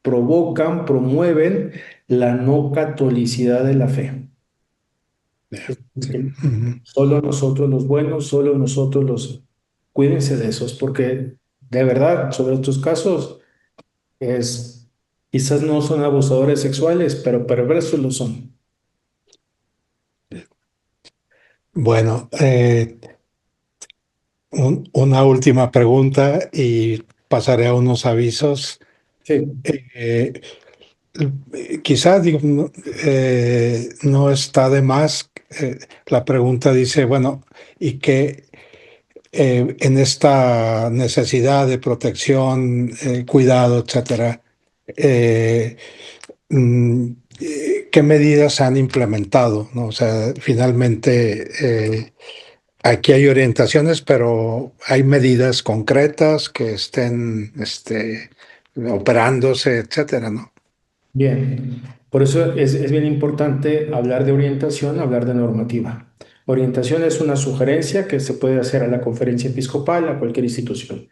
provocan, promueven la no catolicidad de la fe. Es sí, decir, ujú. solo nosotros los buenos, solo nosotros los... Cuídense de esos, porque de verdad, sobre estos casos, es, quizás no son abusadores sexuales, pero perversos lo son. Bueno, una última pregunta y pasaré a unos avisos. Sí, Eh, Quizás digo, no, no está de más. La pregunta dice, bueno, ¿y qué en esta necesidad de protección, cuidado, etcétera? eh, mm, ¿Qué medidas se han implementado? ¿No? O sea, finalmente aquí hay orientaciones, pero hay medidas concretas que estén operándose, etcétera, ¿no? bien. Por eso es bien importante hablar de orientación, hablar de normativa. Orientación es una sugerencia que se puede hacer a la conferencia episcopal, a cualquier institución.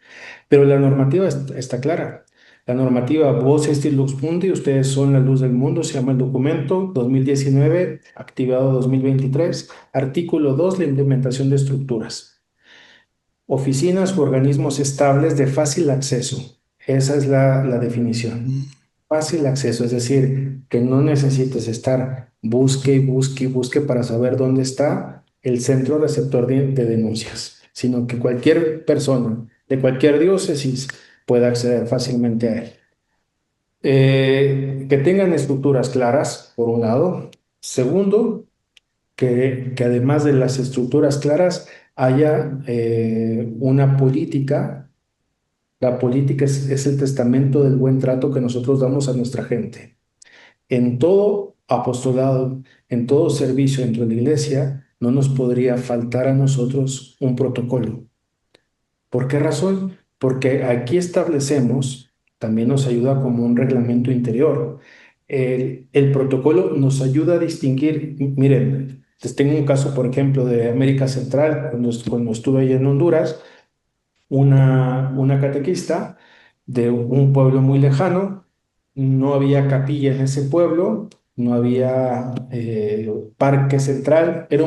Pero la normativa está clara. La normativa Vos Estis Lux Mundi, ustedes son la luz del mundo, se llama el documento 2019, activado 2023, artículo 2, la implementación de estructuras. Oficinas u organismos estables de fácil acceso. Esa es la definición. Fácil acceso, es decir, que no necesites estar busque y busque y busque para saber dónde está el centro receptor de denuncias, sino que cualquier persona de cualquier diócesis pueda acceder fácilmente a él. Que tengan estructuras claras, por un lado. Segundo, que además de las estructuras claras haya una política. La política es el testamento del buen trato que nosotros damos a nuestra gente. En todo, apostolado, en todo servicio dentro de la iglesia, no nos podría faltar a nosotros un protocolo. ¿Por qué razón? Porque aquí establecemos, también nos ayuda como un reglamento interior. El protocolo nos ayuda a distinguir, miren, les tengo un caso, por ejemplo, de América Central, cuando estuve allá en Honduras, una catequista de un pueblo muy lejano, no había capilla en ese pueblo, no había parque central, era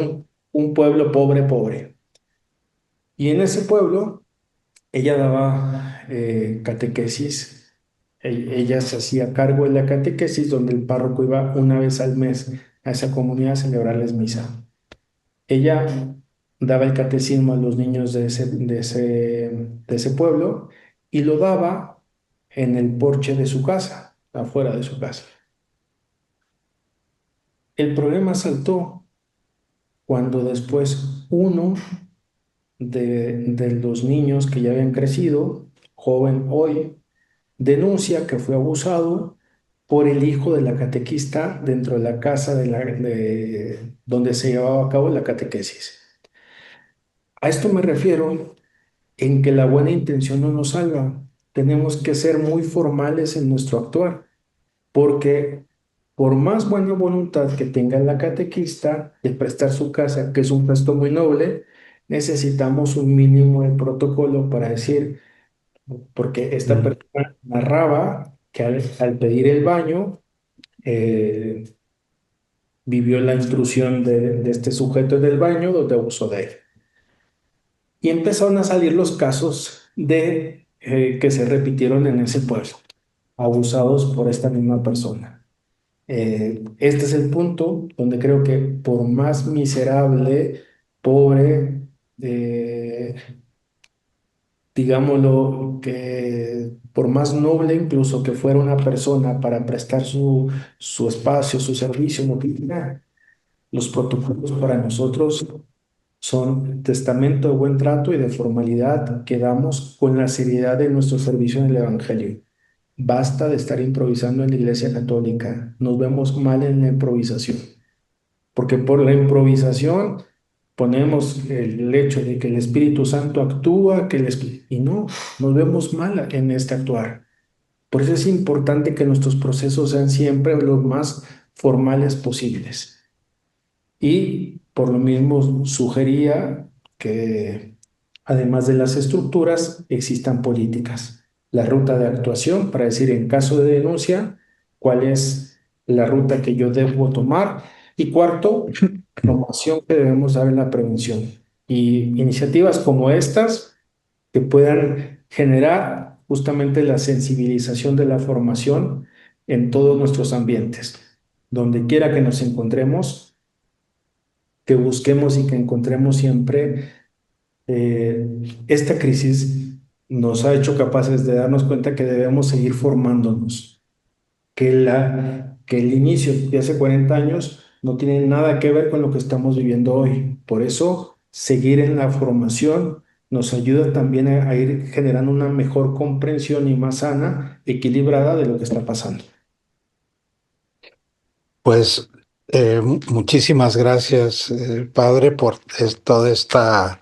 un pueblo pobre, pobre. Y en ese pueblo ella daba catequesis. Ella se hacía cargo de la catequesis donde el párroco iba una vez al mes a esa comunidad a celebrarles misa. Ella daba el catecismo a los niños de ese pueblo y lo daba en el porche de su casa, afuera de su casa. El problema saltó cuando después uno de los niños que ya habían crecido, joven hoy, denuncia que fue abusado por el hijo de la catequista dentro de la casa donde se llevaba a cabo la catequesis. A esto me refiero en que la buena intención no nos salva. Tenemos que ser muy formales en nuestro actuar, porque por más buena voluntad que tenga la catequista de prestar su casa, que es un gesto muy noble, necesitamos un mínimo de protocolo para decir, porque esta Mm. persona narraba que al pedir el baño, eh, vivió la intrusión de este sujeto en el baño donde abusó de él. Y empezaron a salir los casos de que se repitieron en ese pueblo, abusados por esta misma persona. Este es el punto donde creo que por más miserable, pobre, eh, digámoslo, que por más noble incluso que fuera una persona para prestar su espacio, su servicio, lo que quiera, los protocolos para nosotros son testamento de buen trato y de formalidad que damos con la seriedad de nuestro servicio en el Evangelio. Basta de estar improvisando en la Iglesia Católica. Nos vemos mal en la improvisación, porque por la improvisación ponemos el hecho de que el Espíritu Santo actúa, y no, nos vemos mal en este actuar. Por eso es importante que nuestros procesos sean siempre los más formales posibles. Y por lo mismo sugería que además de las estructuras existan políticas. La ruta de actuación para decir en caso de denuncia cuál es la ruta que yo debo tomar. Y cuarto, promoción que debemos dar en la prevención. Y iniciativas como estas que puedan generar justamente la sensibilización de la formación en todos nuestros ambientes. Donde quiera que nos encontremos, que busquemos y que encontremos siempre. Esta crisis nos ha hecho capaces de darnos cuenta que debemos seguir formándonos, que el inicio de hace 40 años no tiene nada que ver con lo que estamos viviendo hoy. Por eso, seguir en la formación nos ayuda también a ir generando una mejor comprensión y más sana, equilibrada de lo que está pasando. Pues muchísimas gracias, padre, por toda esta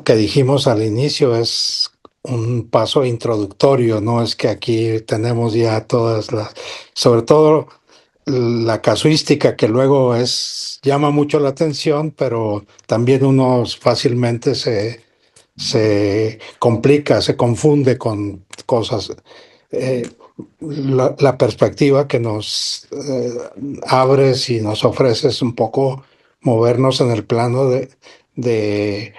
que dijimos al inicio. Es un paso introductorio, no es que aquí tenemos ya todas las, sobre todo la casuística que luego llama mucho la atención, pero también uno fácilmente se complica, se confunde con cosas. Eh, la perspectiva que nos abres y nos ofreces un poco movernos en el plano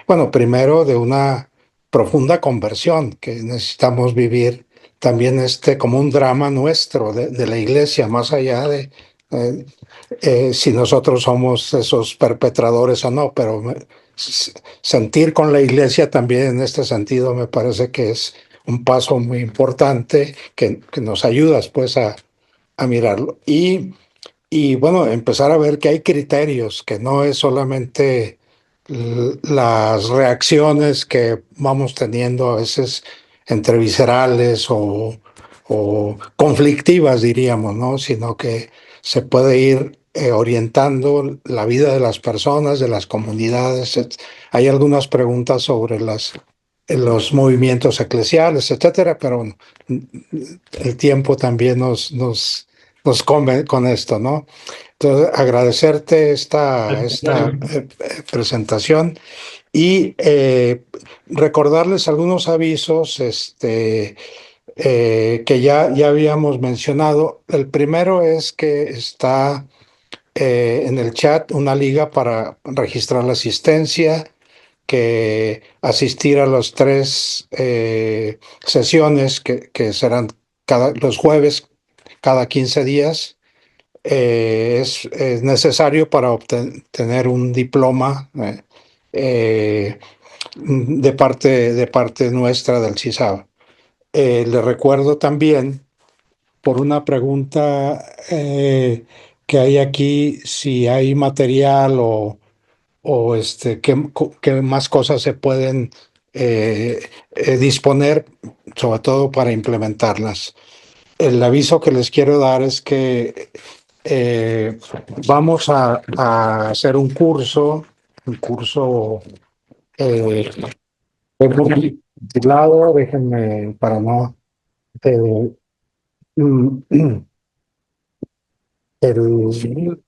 bueno, primero de una profunda conversión que necesitamos vivir también como un drama nuestro de la iglesia, más allá de eh, si nosotros somos esos perpetradores o no, pero sentir con la iglesia también en este sentido me parece que es un paso muy importante que nos ayudas pues a mirarlo. Y bueno, empezar a ver que hay criterios, que no es solamente las reacciones que vamos teniendo a veces entre viscerales o conflictivas, diríamos, ¿no? Sino que se puede ir orientando la vida de las personas, de las comunidades. Hay algunas preguntas sobre los movimientos eclesiales, etcétera, pero el tiempo también nos come con esto, ¿no? Entonces, agradecerte Al esta contrario. presentación y recordarles algunos avisos que ya habíamos mencionado. El primero es que está en el chat una liga para registrar la asistencia, que asistir a las tres sesiones que serán los jueves cada 15 días. Es necesario para obtener un diploma de parte nuestra del CISAB. Le recuerdo también, por una pregunta que hay aquí, si hay material o qué más cosas se pueden disponer, sobre todo para implementarlas. El aviso que les quiero dar es que vamos a hacer un curso eh, titulado, déjenme para no, eh, el,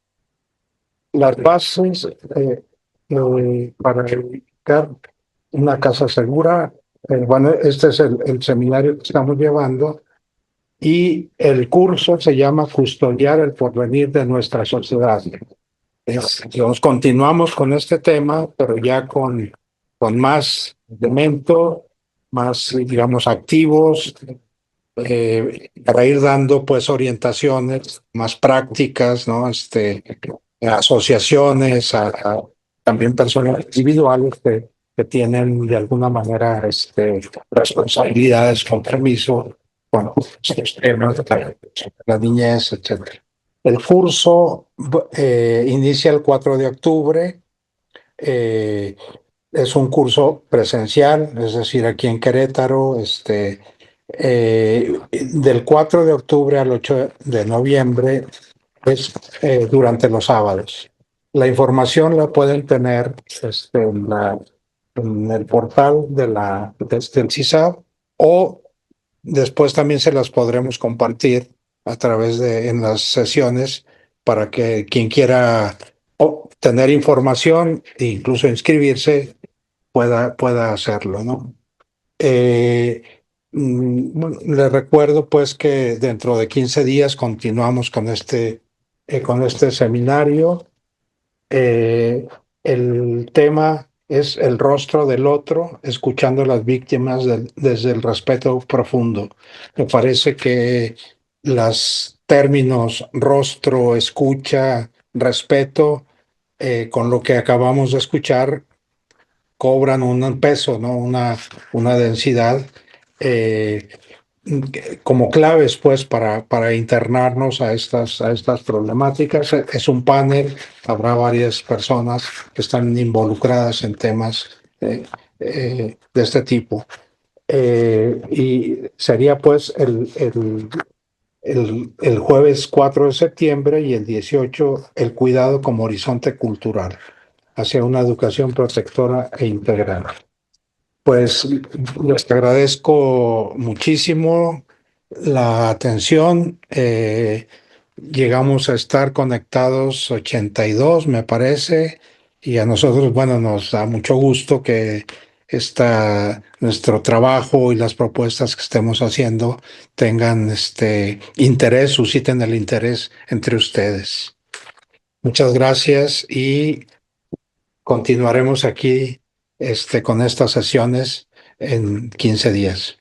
las bases para edificar una casa segura. Bueno, este es el seminario que estamos llevando y el curso se llama Custodiar el porvenir de nuestra sociedad. Digamos, continuamos con este tema, pero ya con más elementos, más, digamos, activos, para ir dando pues orientaciones más prácticas, ¿no? Asociaciones, también personas individuales que tienen de alguna manera responsabilidades, compromiso con estos temas de la niñez, etcétera. El curso inicia el 4 de octubre. eh, es un curso presencial, es decir, aquí en Querétaro, del 4 de octubre al 8 de noviembre, es durante los sábados. La información la pueden tener en el portal del CISAB, o después también se las podremos compartir a través en las sesiones para que quien quiera tener información e incluso inscribirse pueda hacerlo, ¿no? Eh, bueno, les recuerdo pues que dentro de 15 días continuamos con este seminario. Eh, el tema es el rostro del otro, escuchando a las víctimas desde el respeto profundo. Me parece que los términos rostro, escucha, respeto, con lo que acabamos de escuchar, cobran un peso, ¿no? Una densidad eh, como claves, pues, para internarnos a estas problemáticas. Es un panel, habrá varias personas que están involucradas en temas de este tipo. Y sería, pues, el jueves 4 de septiembre y el 18, el cuidado como horizonte cultural hacia una educación protectora e integral. Pues les agradezco muchísimo la atención. Llegamos a estar conectados 82, me parece, y a nosotros, bueno, nos da mucho gusto que nuestro trabajo y las propuestas que estemos haciendo tengan interés, susciten el interés entre ustedes. Muchas gracias y continuaremos aquí con estas sesiones en 15 días.